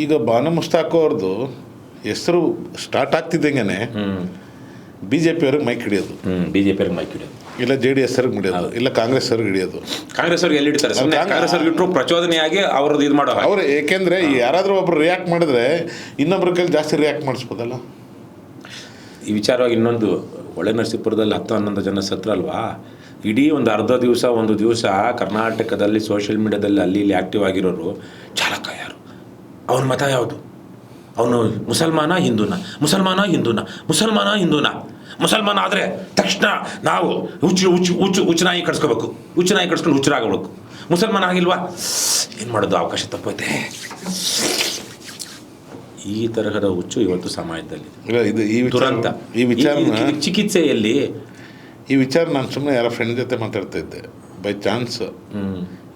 ಈಗ ಭಾನು ಮುಷ್ತಾಕ್ ಅವ್ರದ್ದು ಹೆಸರು ಸ್ಟಾರ್ಟ್ ಆಗ್ತಿದ್ದಂಗೆ BJP ಅವ್ರಿಗೆ ಮೈಕ್ ಹಿಡಿಯೋದು, BJP ಅವ್ರಿಗೆ ಮೈಕ್ ಹಿಡಿಯೋದು, ಇಲ್ಲ JDS ಅವ್ರಿಗೆ ಹಿಡಿಯೋದು, ಇಲ್ಲ ಕಾಂಗ್ರೆಸ್ ಅವ್ರಿಗೆ ಹಿಡಿಯೋದು. ಕಾಂಗ್ರೆಸ್ ಅವ್ರಿಗೆ ಎಲ್ಲಿ ಹಿಡಿತಾರೆ? ಕಾಂಗ್ರೆಸ್ ಅವ್ರಿಗೆ ಇಟ್ಟರು ಪ್ರಚೋದನೆಯಾಗಿ ಅವ್ರದ್ದು ಇದು ಮಾಡೋ ಅವರು. ಏಕೆಂದರೆ ಯಾರಾದರೂ ಒಬ್ರು ರಿಯಾಕ್ಟ್ ಮಾಡಿದ್ರೆ ಇನ್ನೊಬ್ರ ಕೈಲಿ ಜಾಸ್ತಿ ರಿಯಾಕ್ಟ್ ಮಾಡಿಸ್ಬೋದಲ್ಲ. ಈ ವಿಚಾರವಾಗಿ ಇನ್ನೊಂದು, ಒಳ್ಳೆ ನರಸೀಪುರದಲ್ಲಿ 10-11 ಜನ ಸತ್ರಲ್ವಾ, ಇಡೀ ಒಂದು ಅರ್ಧ ದಿವಸ, ಒಂದು ದಿವಸ ಕರ್ನಾಟಕದಲ್ಲಿ ಸೋಷಿಯಲ್ ಮೀಡಿಯಾದಲ್ಲಿ ಅಲ್ಲಿ ಇಲ್ಲಿ ಆ್ಯಕ್ಟಿವ್ ಆಗಿರೋರು ಚಾಲಕ ಯಾರು, ಅವನ ಮತ ಯಾವುದು, ಅವನು ಮುಸಲ್ಮಾನ ಹಿಂದೂನ, ಮುಸಲ್ಮಾನ ಆದರೆ ತಕ್ಷಣ ನಾವು ಹುಚ್ಚುನಾಯಿ ಕಟ್ಸ್ಕೋಬೇಕು, ಹುಚ್ಚುನಾಯಿ ಕಟ್ಸ್ಕೊಂಡು ಹುಚ್ಚರಾಗಬೇಕು, ಮುಸಲ್ಮಾನ ಆಗಿಲ್ವಾ ಏನು ಮಾಡೋದು, ಅವಕಾಶ ತಪ್ಪೈತೆ. ಈ ತರಹದ ಹುಚ್ಚು ಇವತ್ತು ಸಮಾಜದಲ್ಲಿ ದುರಂತ. ಚಿಕಿತ್ಸೆಯಲ್ಲಿ ಈ ವಿಚಾರ ನಾನು ಸುಮ್ಮನೆ ಯಾರೋ ಫ್ರೆಂಡ್ ಜೊತೆ ಮಾತಾಡ್ತಾ ಇದ್ದೆ. ಬೈ ಚಾನ್ಸ್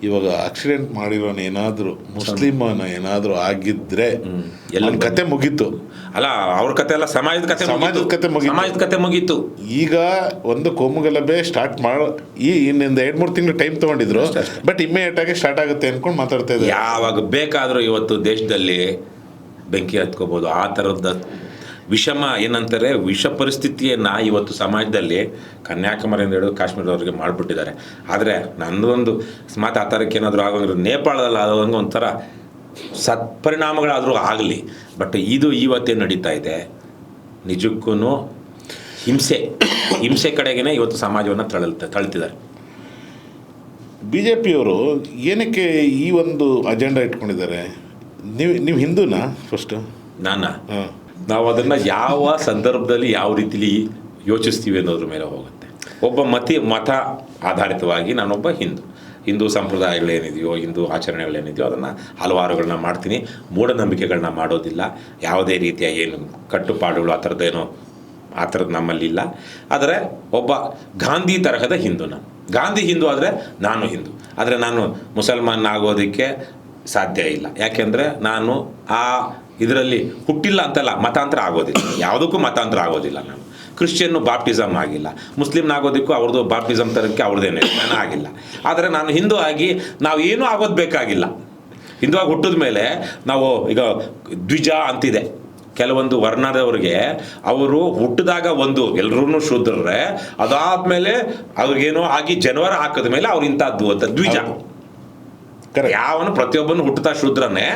ಇವಾಗ ಆಕ್ಸಿಡೆಂಟ್ ಮಾಡಿರೋನ ಏನಾದರೂ ಮುಸ್ಲಿಮನ ಏನಾದರೂ ಆಗಿದ್ರೆ ಎಲ್ಲ ಕತೆ ಮುಗೀತು. ಅಲ್ಲ, ಅವ್ರ ಕತೆ ಅಲ್ಲ, ಸಮಾಜದ ಕತೆ ಮುಗೀತು. ಈಗ ಒಂದು ಕೋಮುಗಲಭೆ ಸ್ಟಾರ್ಟ್ ಮಾಡೋ ಇನ್ನೊಂದು 2-3 ತಿಂಗಳು ಟೈಮ್ ತೊಗೊಂಡಿದ್ರು, ಬಟ್ ಇಮ್ಮಿಡಿಯೇಟ್ ಆಗಿ ಸ್ಟಾರ್ಟ್ ಆಗುತ್ತೆ ಅಂದ್ಕೊಂಡು ಮಾತಾಡ್ತಾ ಇದ್ದೆ. ಯಾವಾಗ ಬೇಕಾದರೂ ಇವತ್ತು ದೇಶದಲ್ಲಿ ಬೆಂಕಿ ಹತ್ಕೋಬೋದು. ಆ ಥರದ ವಿಷಮ ಏನಂತಾರೆ, ವಿಷ ಪರಿಸ್ಥಿತಿಯನ್ನು ಇವತ್ತು ಸಮಾಜದಲ್ಲಿ ಕನ್ಯಾಕುಮಾರಿಯಿಂದ ಹಿಡಿದು ಕಾಶ್ಮೀರದವ್ರಿಗೆ ಮಾಡಿಬಿಟ್ಟಿದ್ದಾರೆ. ಆದರೆ ನನ್ನದೊಂದು ಮಾತು ಆ ಥರಕ್ಕೆ ಏನಾದರೂ ಆಗೋಂಗಿರೋ, ನೇಪಾಳದಲ್ಲಿ ಆಗೋಂಗೆ ಒಂಥರ ಸತ್ಪರಿಣಾಮಗಳಾದರೂ ಆಗಲಿ. ಬಟ್ ಇದು ಇವತ್ತೇನು ನಡೀತಾ ಇದೆ, ನಿಜಕ್ಕೂ ಹಿಂಸೆ ಕಡೆಗೇ ಇವತ್ತು ಸಮಾಜವನ್ನು ತಳ್ತಿದ್ದಾರೆ. BJPಯವರು ಏನಕ್ಕೆ ಈ ಒಂದು ಅಜೆಂಡಾ ಇಟ್ಕೊಂಡಿದ್ದಾರೆ? ನೀವು ಹಿಂದೂನಾ ಫಸ್ಟು? ನಾವು ಅದನ್ನು ಯಾವ ಸಂದರ್ಭದಲ್ಲಿ ಯಾವ ರೀತಿಲಿ ಯೋಚಿಸ್ತೀವಿ ಅನ್ನೋದ್ರ ಮೇಲೆ ಹೋಗುತ್ತೆ. ಒಬ್ಬ ಮತ ಆಧಾರಿತವಾಗಿ ನಾನೊಬ್ಬ ಹಿಂದೂ ಸಂಪ್ರದಾಯಗಳೇನಿದೆಯೋ, ಹಿಂದೂ ಆಚರಣೆಗಳೇನಿದೆಯೋ ಅದನ್ನು ಹಲವಾರುಗಳನ್ನ ಮಾಡ್ತೀನಿ. ಮೂಢನಂಬಿಕೆಗಳನ್ನ ಮಾಡೋದಿಲ್ಲ. ಯಾವುದೇ ರೀತಿಯ ಏನು ಕಟ್ಟುಪಾಡುಗಳು ಆ ಥರದ್ದು ನಮ್ಮಲ್ಲಿಲ್ಲ. ಆದರೆ ಒಬ್ಬ ಗಾಂಧಿ ತರಹದ ಹಿಂದೂ ನಾನು. ಗಾಂಧಿ ಹಿಂದೂ ಆದರೆ ನಾನು ಹಿಂದೂ. ಆದರೆ ನಾನು ಮುಸಲ್ಮಾನ್ ಆಗೋದಕ್ಕೆ ಸಾಧ್ಯ ಇಲ್ಲ. ಯಾಕೆಂದರೆ ನಾನು ಇದರಲ್ಲಿ ಹುಟ್ಟಿಲ್ಲ ಅಂತಲ್ಲ, ಮತಾಂತರ ಆಗೋದಿಲ್ಲ. ಯಾವುದಕ್ಕೂ ಮತಾಂತರ ಆಗೋದಿಲ್ಲ. ನಾನು ಕ್ರಿಶ್ಚಿಯನ್ನು ಬಾಪ್ಟಿಸಮ್ ಆಗಿಲ್ಲ, ಮುಸ್ಲಿಮ್ನಾಗೋದಕ್ಕೂ ಅವ್ರದ್ದು ಬಾಪ್ಟಿಸಮ್ ತರಕ್ಕೆ ಅವ್ರದ್ದೇನೆ ನಾನು ಆಗಿಲ್ಲ. ಆದರೆ ನಾನು ಹಿಂದೂ ಆಗಿ ನಾವು ಏನೂ ಆಗೋದು ಬೇಕಾಗಿಲ್ಲ. ಹಿಂದೂ ಆಗಿ ಹುಟ್ಟಿದ ಮೇಲೆ ನಾವು ಈಗ ದ್ವಿಜ ಅಂತಿದೆ. ಕೆಲವೊಂದು ವರ್ಣದವ್ರಿಗೆ ಅವರು ಹುಟ್ಟಿದಾಗ ಎಲ್ಲರೂ ಶೂದ್ರರೆ, ಅದಾದಮೇಲೆ ಅವ್ರಿಗೇನೋ ಆಗಿ ಜನವರ ಹಾಕಿದ ಮೇಲೆ ಅವ್ರು ಇಂಥದ್ದು ಅಂತ ದ್ವಿಜ. ಯಾವನು ಪ್ರತಿಯೊಬ್ಬನು ಹುಟ್ಟುತ್ತಾ ಶೂದ್ರನೇ.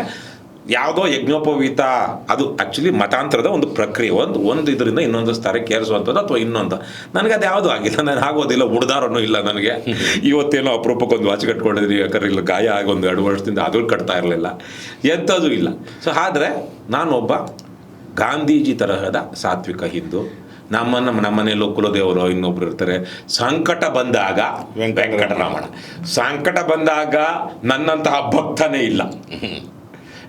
ಯಾವುದೋ ಯಜ್ಞೋಪವೀತ, ಅದು ಆ್ಯಕ್ಚುಲಿ ಮತಾಂತರದ ಒಂದು ಪ್ರಕ್ರಿಯೆ. ಒಂದು ಇದರಿಂದ ಇನ್ನೊಂದು ಸ್ಥಳಕ್ಕೆ ಏರಿಸುವಂಥದ್ದು ಅಥವಾ ಇನ್ನೊಂದು. ನನಗೆ ಅದು ಯಾವುದೂ ಆಗಿಲ್ಲ, ನಾನು ಆಗೋದಿಲ್ಲ. ಉಡ್ದಾರನೂ ಇಲ್ಲ ನನಗೆ. ಇವತ್ತೇನೋ ಅಪರೂಪಕ್ಕೊಂದು ವಾಚ್ ಕಟ್ಕೊಂಡಿದ್ರಿ, ಯಾಕಂದ್ರೆ ಇಲ್ಲ ಗಾಯ ಆಗಿ 1-2 ವರ್ಷದಿಂದ ಅದು ಕಟ್ತಾ ಇರಲಿಲ್ಲ, ಎಂಥದ್ದು ಇಲ್ಲ. ಸೊ ಆದರೆ ನಾನೊಬ್ಬ ಗಾಂಧೀಜಿ ತರಹದ ಸಾತ್ವಿಕ ಹಿಂದೂ. ನಮ್ಮನೆಯಲ್ಲೂ ಕುಲದೇವರು ಇನ್ನೊಬ್ರು ಇರ್ತಾರೆ. ಸಂಕಟ ಬಂದಾಗ ವೆಂಕಟರಮಣ, ಸಂಕಟ ಬಂದಾಗ ನನ್ನಂತಹ ಭಕ್ತನೇ ಇಲ್ಲ.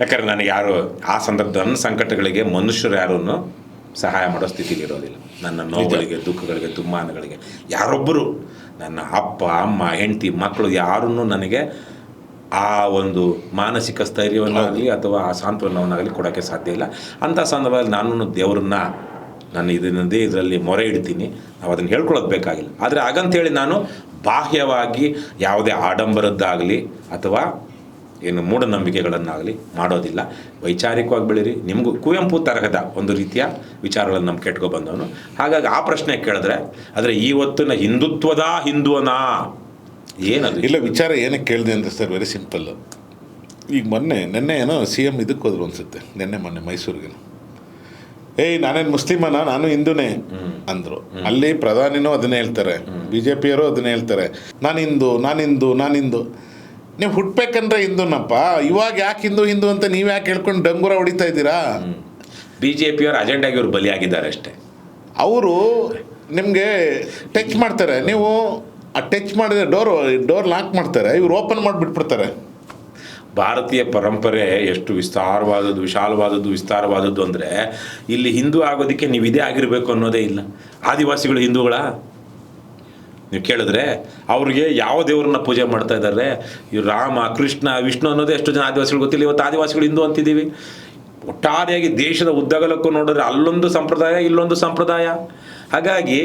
ಯಾಕಂದರೆ ನನಗೆ ಯಾರು ಆ ಸಂದರ್ಭದ ನನ್ನ ಸಂಕಟಗಳಿಗೆ ಮನುಷ್ಯರು ಯಾರನ್ನು ಸಹಾಯ ಮಾಡೋ ಸ್ಥಿತಿಲಿ ಇರೋದಿಲ್ಲ. ನನ್ನ ನೋವುಗಳಿಗೆ, ದುಃಖಗಳಿಗೆ, ದುಮ್ಮಾನಗಳಿಗೆ ಯಾರೊಬ್ಬರು, ನನ್ನ ಅಪ್ಪ ಅಮ್ಮ ಹೆಂಡತಿ ಮಕ್ಕಳು ಯಾರನ್ನು ನನಗೆ ಆ ಒಂದು ಮಾನಸಿಕ ಸ್ಥೈರ್ಯವನ್ನಾಗಲಿ ಅಥವಾ ಆ ಸಾಂತ್ವನವನ್ನಾಗಲಿ ಕೊಡೋಕ್ಕೆ ಸಾಧ್ಯ ಇಲ್ಲ. ಅಂಥ ಸಂದರ್ಭದಲ್ಲಿ ನಾನು ದೇವರನ್ನ ನಾನು ಇದರಲ್ಲಿ ಮೊರೆ ಇಡ್ತೀನಿ. ನಾವು ಅದನ್ನು ಹೇಳ್ಕೊಳ್ಳೋದು ಬೇಕಾಗಿಲ್ಲ. ಆದರೆ ಹಾಗಂತೇಳಿ ನಾನು ಬಾಹ್ಯವಾಗಿ ಯಾವುದೇ ಆಡಂಬರದ್ದಾಗಲಿ ಅಥವಾ ಏನು ಮೂಢನಂಬಿಕೆಗಳನ್ನಾಗಲಿ ಮಾಡೋದಿಲ್ಲ. ವೈಚಾರಿಕವಾಗಿ ಬೆಳೀರಿ. ನಿಮಗೂ ಕುವೆಂಪು ತರಹದ ಒಂದು ರೀತಿಯ ವಿಚಾರಗಳನ್ನು ನಮ್ಮ ಕೆಟ್ಕೊ ಬಂದವನು. ಹಾಗಾಗಿ ಆ ಪ್ರಶ್ನೆ ಕೇಳಿದ್ರೆ, ಆದರೆ ಇವತ್ತಿನ ಹಿಂದುತ್ವದ ಹಿಂದುವನಾ ಏನದು? ಇಲ್ಲ, ವಿಚಾರ ಏನಕ್ಕೆ ಕೇಳಿದೆ ಅಂತ ಸರ್, ವೆರಿ ಸಿಂಪಲ್. ಈಗ ನೆನ್ನೆ ಏನೋ CM ಇದಕ್ಕೆ ಹೋದ್ರು ಅನ್ಸುತ್ತೆ, ಮೊನ್ನೆ ಮೈಸೂರಿಗೆ. ನಾನೇನು ಮುಸ್ಲಿಮನ, ನಾನು ಹಿಂದೂನೇ ಅಂದರು. ಅಲ್ಲಿ ಪ್ರಧಾನಿನೂ ಅದನ್ನೇ ಹೇಳ್ತಾರೆ, BJPಯವರು ಅದನ್ನೇ ಹೇಳ್ತಾರೆ, ನಾನು ಹಿಂದೂ. ನೀವು ಹುಟ್ಟಬೇಕಂದ್ರೆ ಹಿಂದೂನಪ್ಪ. ಇವಾಗ ಯಾಕೆ ಹಿಂದೂ ಅಂತ ನೀವು ಯಾಕೆ ಹೇಳ್ಕೊಂಡು ಡಂಗುರ ಹೊಡಿತಾ ಇದ್ದೀರಾ? BJPಯವ್ರ ಅಜೆಂಡಾಗಿ ಇವರು ಬಲಿಯಾಗಿದ್ದಾರೆ ಅಷ್ಟೇ. ಅವರು ನಿಮಗೆ ಟಚ್ ಮಾಡ್ತಾರೆ, ನೀವು ಆ ಟಚ್ ಮಾಡಿದ್ರೆ ಡೋರ್ ಲಾಕ್ ಮಾಡ್ತಾರೆ, ಇವ್ರು ಓಪನ್ ಮಾಡಿಬಿಟ್ಬಿಡ್ತಾರೆ. ಭಾರತೀಯ ಪರಂಪರೆ ಎಷ್ಟು ವಿಸ್ತಾರವಾದದ್ದು ಅಂದರೆ, ಇಲ್ಲಿ ಹಿಂದೂ ಆಗೋದಕ್ಕೆ ನೀವು ಇದೇ ಆಗಿರಬೇಕು ಅನ್ನೋದೇ ಇಲ್ಲ. ಆದಿವಾಸಿಗಳು ಹಿಂದೂಗಳ ನೀವು ಕೇಳಿದ್ರೆ ಅವ್ರಿಗೆ ಯಾವ ದೇವರನ್ನ ಪೂಜೆ ಮಾಡ್ತಾ ಇದ್ದಾರೆ? ಈ ರಾಮ, ಕೃಷ್ಣ, ವಿಷ್ಣು ಅನ್ನೋದೇ ಎಷ್ಟು ಜನ ಆದಿವಾಸಿಗಳು ಗೊತ್ತಿಲ್ಲ. ಇವತ್ತು ಆದಿವಾಸಿಗಳು ಹಿಂದೂ ಅಂತಿದ್ದೀವಿ. ಒಟ್ಟಾರೆಯಾಗಿ ದೇಶದ ಉದ್ದಗಲಕ್ಕೂ ನೋಡಿದ್ರೆ ಅಲ್ಲೊಂದು ಸಂಪ್ರದಾಯ, ಇಲ್ಲೊಂದು ಸಂಪ್ರದಾಯ. ಹಾಗಾಗಿ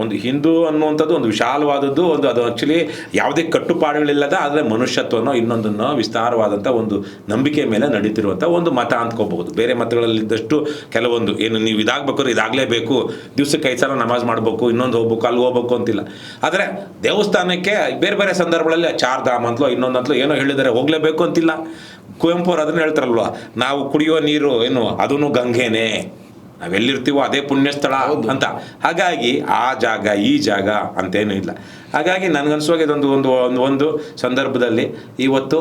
ಒಂದು ಹಿಂದೂ ಅನ್ನುವಂಥದ್ದು ಒಂದು ವಿಶಾಲವಾದದ್ದು, ಅದು ಆ್ಯಕ್ಚುಲಿ ಯಾವುದೇ ಕಟ್ಟುಪಾಡುಗಳಿಲ್ಲದ, ಆದರೆ ಮನುಷ್ಯತ್ವನೋ ಇನ್ನೊಂದನ್ನೋ ವಿಸ್ತಾರವಾದಂಥ ಒಂದು ನಂಬಿಕೆ ಮೇಲೆ ನಡೀತಿರುವಂಥ ಒಂದು ಮತ ಅಂದ್ಕೋಬಹುದು. ಬೇರೆ ಮತಗಳಲ್ಲಿದ್ದಷ್ಟು ಕೆಲವೊಂದು ಏನು ನೀವು ಇದಾಗಬೇಕಾದ್ರೆ ಇದಾಗಲೇಬೇಕು, ದಿವಸಕ್ಕೆ 5 ಸಲ ನಮಾಜ್ ಮಾಡಬೇಕು, ಇನ್ನೊಂದು ಹೋಗ್ಬೇಕು, ಅಲ್ಲಿ ಹೋಗ್ಬೇಕು ಅಂತಿಲ್ಲ. ಆದರೆ ದೇವಸ್ಥಾನಕ್ಕೆ ಬೇರೆ ಚಾರ್ಧಾಮ್ ಅಂತಲೋ ಇನ್ನೊಂದಂತಲೋ ಏನೋ ಹೇಳಿದರೆ ಹೋಗಲೇಬೇಕು ಅಂತಿಲ್ಲ. ಕುವೆಂಪು ಅವ್ರು ಅದನ್ನು ಹೇಳ್ತಾರಲ್ವ, ನಾವು ಕುಡಿಯುವ ನೀರು ಅದೂ ಗಂಗೆನೇ, ನಾವೆಲ್ಲಿರ್ತೀವೋ ಅದೇ ಪುಣ್ಯ ಸ್ಥಳ ಅಂತ. ಹಾಗಾಗಿ ಆ ಜಾಗ ಈ ಜಾಗ ಅಂತೇನೂ ಇಲ್ಲ. ಹಾಗಾಗಿ ನನಗನ್ಸುವಾಗ ಒಂದು ಸಂದರ್ಭದಲ್ಲಿ ಇವತ್ತು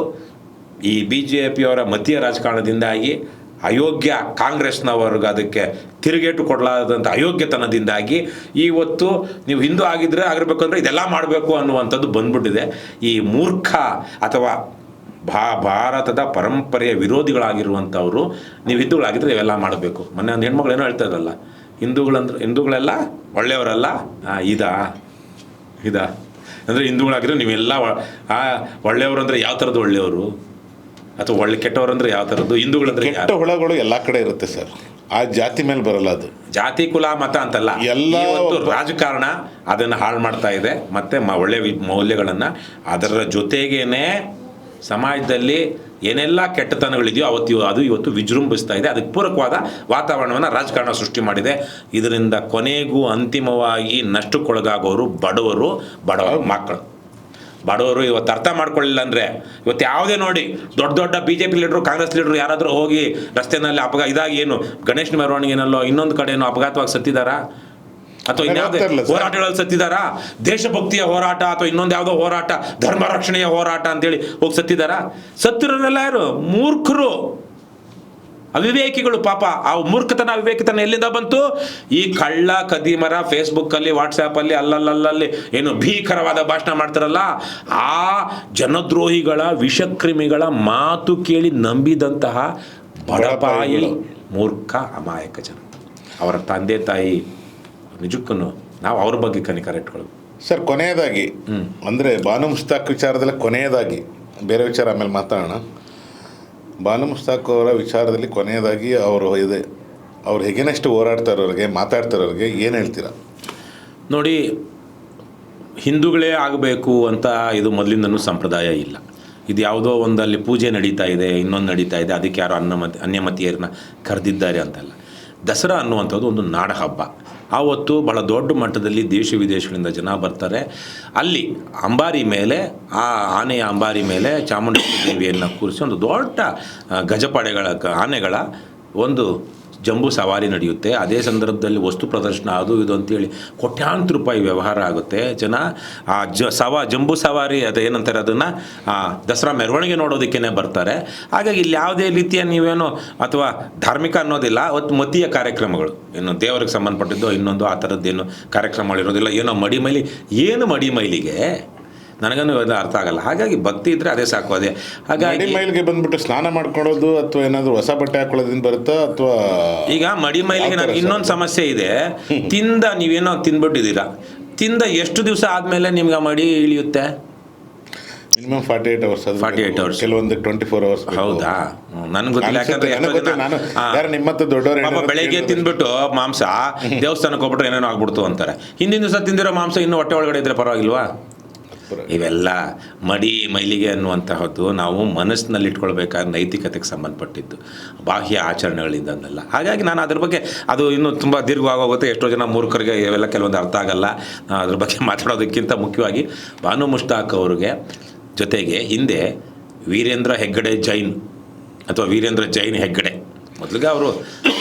ಈ BJPಯವರ ಮತೀಯ ರಾಜಕಾರಣದಿಂದಾಗಿ ಅಯೋಗ್ಯ ಕಾಂಗ್ರೆಸ್ನವ್ರಿಗೆ ಅದಕ್ಕೆ ತಿರುಗೇಟು ಕೊಡಲಾದಂಥ ಅಯೋಗ್ಯತನದಿಂದಾಗಿ ಇವತ್ತು ನೀವು ಹಿಂದೂ ಆಗಿರಬೇಕು ಅಂದರೆ ಇದೆಲ್ಲ ಮಾಡಬೇಕು ಅನ್ನುವಂಥದ್ದು ಬಂದ್ಬಿಟ್ಟಿದೆ. ಈ ಮೂರ್ಖ ಅಥವಾ ಭಾರತದ ಪರಂಪರೆಯ ವಿರೋಧಿಗಳಾಗಿರುವಂಥವ್ರು ನೀವು ಹಿಂದೂಗಳಾಗಿದ್ದರೆ ಇವೆಲ್ಲ ಮಾಡಬೇಕು. ಮೊನ್ನೆ ಒಂದು ಹೆಣ್ಮಗಳು ಏನೋ ಹೇಳ್ತಾ ಇದ್ರಲ್ಲ, ಹಿಂದೂಗಳೆಲ್ಲ ಒಳ್ಳೆಯವರಲ್ಲ. ಇದಾ ಅಂದರೆ ಹಿಂದೂಗಳಾಗಿದ್ರೆ ನೀವೆಲ್ಲ ಒಳ್ಳೆಯವರು ಅಂದರೆ ಯಾವ ಥರದ್ದು ಒಳ್ಳೆಯವರು, ಅಥವಾ ಕೆಟ್ಟವರು ಅಂದರೆ ಯಾವ ಥರದ್ದು? ಹಿಂದೂಗಳಂದ್ರೆ ಕೆಟ್ಟ ಹುಳಗಳು ಎಲ್ಲ ಕಡೆ ಇರುತ್ತೆ ಸರ್, ಆ ಜಾತಿ ಮೇಲೆ ಬರಲ್ಲ. ಅದು ಜಾತಿ ಕುಲ ಮತ ಅಂತಲ್ಲ, ಎಲ್ಲ ರಾಜಕಾರಣ ಅದನ್ನು ಹಾಳು ಮಾಡ್ತಾ ಇದೆ. ಮತ್ತು ಒಳ್ಳೆಯ ಮೌಲ್ಯಗಳನ್ನು ಅದರ ಜೊತೆಗೇನೆ ಸಮಾಜದಲ್ಲಿ ಏನೆಲ್ಲ ಕೆಟ್ಟತನಗಳಿದೆಯೋ ಅದು ಇವತ್ತು ವಿಜೃಂಭಿಸ್ತಾ ಇದೆ. ಅದಕ್ಕೆ ಪೂರಕವಾದ ವಾತಾವರಣವನ್ನು ರಾಜಕಾರಣ ಸೃಷ್ಟಿ ಮಾಡಿದೆ. ಇದರಿಂದ ಕೊನೆಗೂ ಅಂತಿಮವಾಗಿ ನಷ್ಟಕ್ಕೊಳಗಾಗೋರು ಬಡವರ ಮಕ್ಕಳು. ಬಡವರು ಇವತ್ತು ಅರ್ಥ ಮಾಡ್ಕೊಳ್ಳಿಲ್ಲ ಅಂದರೆ ಇವತ್ತು ಯಾವುದೇ ನೋಡಿ ದೊಡ್ಡ BJP ಲೀಡ್ರು, ಕಾಂಗ್ರೆಸ್ ಲೀಡ್ರು ಯಾರಾದರೂ ಹೋಗಿ ರಸ್ತೆಯಲ್ಲಿ ಇದಾಗಿ ಏನು ಗಣೇಶ ಮೆರವಣಿಗೆನಲ್ಲೋ ಇನ್ನೊಂದು ಕಡೆನೋ ಅಪಘಾತವಾಗಿ ಸತ್ತಿದ್ದಾರಾ? ಅಥವಾ ಇನ್ಯಾವುದೇ ಹೋರಾಟಗಳಲ್ಲಿ ಸತ್ತಿದ್ದಾರಾ? ದೇಶಭಕ್ತಿಯ ಹೋರಾಟ ಅಥವಾ ಇನ್ನೊಂದು ಯಾವುದೋ ಹೋರಾಟ, ಧರ್ಮ ರಕ್ಷಣೆಯ ಹೋರಾಟ ಅಂತೇಳಿ ಹೋಗಿ ಸತ್ತಿದ್ದಾರಾ? ಸತ್ತಿರೋರೆಲ್ಲ ಯಾರು? ಮೂರ್ಖರು. ಅವಿವೇಕಿಗಳು ಪಾಪ. ಆ ಮೂರ್ಖತನ ಅವಿವೇಕತನ ಎಲ್ಲಿಂದ ಬಂತು? ಈ ಕಳ್ಳ ಕದಿಮರ ಫೇಸ್ಬುಕ್ಕಲ್ಲಿ ವಾಟ್ಸಾಪಲ್ಲಿ ಅಲ್ಲಲ್ಲಿ ಏನು ಭೀಕರವಾದ ಭಾಷಣ ಮಾಡ್ತಾರಲ್ಲ, ಆ ಜನದ್ರೋಹಿಗಳ ವಿಷಕ್ರಿಮಿಗಳ ಮಾತು ಕೇಳಿ ನಂಬಿದಂತಹ ಬಡಪಾಯಿ ಮೂರ್ಖ ಅಮಾಯಕ ಜನ. ಅವರ ತಂದೆ ತಾಯಿ ನಿಜಕ್ಕೂ ನಾವು ಅವ್ರ ಬಗ್ಗೆ ಕನಿಕರ ಇಟ್ಕೊಳ್ಳೋದು. ಸರ್, ಕೊನೆಯದಾಗಿ ಅಂದರೆ ಬಾನು ಮುಷ್ತಾಕ್ ವಿಚಾರದಲ್ಲಿ ಕೊನೆಯದಾಗಿ, ಬೇರೆ ವಿಚಾರ ಆಮೇಲೆ ಮಾತಾಡೋಣ. ಬಾನು ಮುಷ್ತಾಕ್ ಅವರ ವಿಚಾರದಲ್ಲಿ ಕೊನೆಯದಾಗಿ ಅವ್ರು ಹೇಗೇನಷ್ಟು ಹೋರಾಡ್ತಾ ಇರೋರಿಗೆ, ಮಾತಾಡ್ತಾ ಇರೋರಿಗೆ ಏನು ಹೇಳ್ತೀರಾ? ನೋಡಿ, ಹಿಂದೂಗಳೇ ಆಗಬೇಕು ಅಂತ ಇದು ಮೊದಲಿಂದನೂ ಸಂಪ್ರದಾಯ ಇಲ್ಲ. ಇದು ಯಾವುದೋ ಒಂದಲ್ಲಿ ಪೂಜೆ ನಡೀತಾ ಇದೆ, ಇನ್ನೊಂದು ನಡೀತಾ ಇದೆ, ಅದಕ್ಕೆ ಯಾರು ಅನ್ಯಮತೀಯರನ್ನ ಕರೆದಿದ್ದಾರೆ ಅಂತಲ್ಲ. ದಸರಾ ಅನ್ನುವಂಥದ್ದು ಒಂದು ನಾಡ ಹಬ್ಬ. ಆವತ್ತು ಬಹಳ ದೊಡ್ಡ ಮಟ್ಟದಲ್ಲಿ ದೇಶ ವಿದೇಶಗಳಿಂದ ಜನ ಬರ್ತಾರೆ. ಅಲ್ಲಿ ಅಂಬಾರಿ ಮೇಲೆ, ಆ ಆನೆಯ ಅಂಬಾರಿ ಮೇಲೆ ಚಾಮುಂಡೇಶ್ವರಿ ದೇವಿಯನ್ನು ಕೂರಿಸಿ ಒಂದು ದೊಡ್ಡ ಗಜಪಡೆಗಳ ಆನೆಗಳ ಒಂದು ಜಂಬೂ ಸವಾರಿ ನಡೆಯುತ್ತೆ. ಅದೇ ಸಂದರ್ಭದಲ್ಲಿ ವಸ್ತು ಪ್ರದರ್ಶನ ಅದು ಇದು ಅಂತೇಳಿ ಕೋಟ್ಯಾಂತರ ರೂಪಾಯಿ ವ್ಯವಹಾರ ಆಗುತ್ತೆ. ಜನ ಆ ಜಂಬೂ ಸವಾರಿ ಅದು ಏನಂತಾರೆ ಅದನ್ನು ದಸರಾ ಮೆರವಣಿಗೆ ನೋಡೋದಕ್ಕೇ ಬರ್ತಾರೆ. ಹಾಗಾಗಿ ಇಲ್ಲಿ ಯಾವುದೇ ರೀತಿಯ ನೀವೇನು ಅಥವಾ ಧಾರ್ಮಿಕ ಅನ್ನೋದಿಲ್ಲ, ಅವತ್ತು ಮತೀಯ ಕಾರ್ಯಕ್ರಮಗಳು, ಏನು ದೇವರಿಗೆ ಸಂಬಂಧಪಟ್ಟಿದ್ದು ಇನ್ನೊಂದು ಆ ಥರದ್ದೇನು ಕಾರ್ಯಕ್ರಮಗಳಿರೋದಿಲ್ಲ. ಏನೋ ಮಡಿಮೈಲಿಗೆ ನನಗನ್ನು ಅರ್ಥ ಆಗಲ್ಲ. ಹಾಗಾಗಿ ಭಕ್ತಿ ಇದ್ದರೆ ಅದೇ ಸಾಕು. ಅದೇ ಹಾಗಾಗಿ ಮೈಲಿಗೆ ಬಂದ್ಬಿಟ್ಟು ಸ್ನಾನ ಮಾಡ್ಕೊಳ್ಳೋದು ಅಥವಾ ಏನಾದರೂ ಹೊಸ ಬಟ್ಟೆ ಹಾಕೊಳ್ಳೋದ್ರಿಂದ ಬರುತ್ತಾ ಅಥವಾ ಈಗ ಮಡಿಮೈಲಿಗೆ ನನಗೆ ಇನ್ನೊಂದು ಸಮಸ್ಯೆ ಇದೆ. ನೀವೇನೋ ತಿಂದ್ಬಿಟ್ಟಿದ್ದೀರಾ, ತಿಂದ ಎಷ್ಟು ದಿವಸ ಆದಮೇಲೆ ನಿಮ್ಗೆ ಮಡಿ ಇಳಿಯುತ್ತೆ? ಮಿನಿಮಮ್ 48 ಅವರ್ಸ್, ಕೆಲವೊಂದು 24 ಅವರ್ಸ್. ಹೌದಾ? ನನಗೆ ಗೊತ್ತಿಲ್ಲ. ಯಾಕಂದ್ರೆ ನಿಮ್ಮತ್ತ ದೊಡ್ಡವರು ಬೆಳಗ್ಗೆ ತಿಂದ್ಬಿಟ್ಟು ಮಾಂಸ ದೇವಸ್ಥಾನಕ್ಕೆ ಹೋಗ್ಬಿಟ್ರೆ ಏನೇನೋ ಆಗ್ಬಿಡ್ತು ಅಂತಾರೆ. ಹಿಂದಿನ ದಿವಸ ತಿಂದಿರೋ ಮಾಂಸ ಇನ್ನೂ ಹೊಟ್ಟೆ ಒಳಗಡೆ ಇದ್ರೆ ಪರವಾಗಿಲ್ವಾ? ಇವೆಲ್ಲ ಮೈಲಿಗೆ ಅನ್ನುವಂತಹದ್ದು ನಾವು ಮನಸ್ಸಿನಲ್ಲಿ ಇಟ್ಕೊಳ್ಬೇಕಾದ್ರೆ ನೈತಿಕತೆಗೆ ಸಂಬಂಧಪಟ್ಟಿದ್ದು, ಬಾಹ್ಯ ಆಚರಣೆಗಳಿಂದಲ್ಲ. ಹಾಗಾಗಿ ನಾನು ಅದ್ರ ಬಗ್ಗೆ ಅದು ಇನ್ನೂ ತುಂಬ ದೀರ್ಘವಾಗೋಗುತ್ತೆ. ಎಷ್ಟೋ ಜನ ಮೂರ್ಖರಿಗೆ ಇವೆಲ್ಲ ಕೆಲವೊಂದು ಅರ್ಥ ಆಗಲ್ಲ. ಅದ್ರ ಬಗ್ಗೆ ಮಾತಾಡೋದಕ್ಕಿಂತ ಮುಖ್ಯವಾಗಿ ಬಾನು ಮುಷ್ತಾಕ್ ಅವ್ರಿಗೆ ಜೊತೆಗೆ ಹಿಂದೆ ವೀರೇಂದ್ರ ಹೆಗ್ಗಡೆ ಜೈನ್ ಅಥವಾ ವೀರೇಂದ್ರ ಜೈನ್ ಹೆಗ್ಗಡೆ, ಮೊದಲಿಗೆ ಅವರು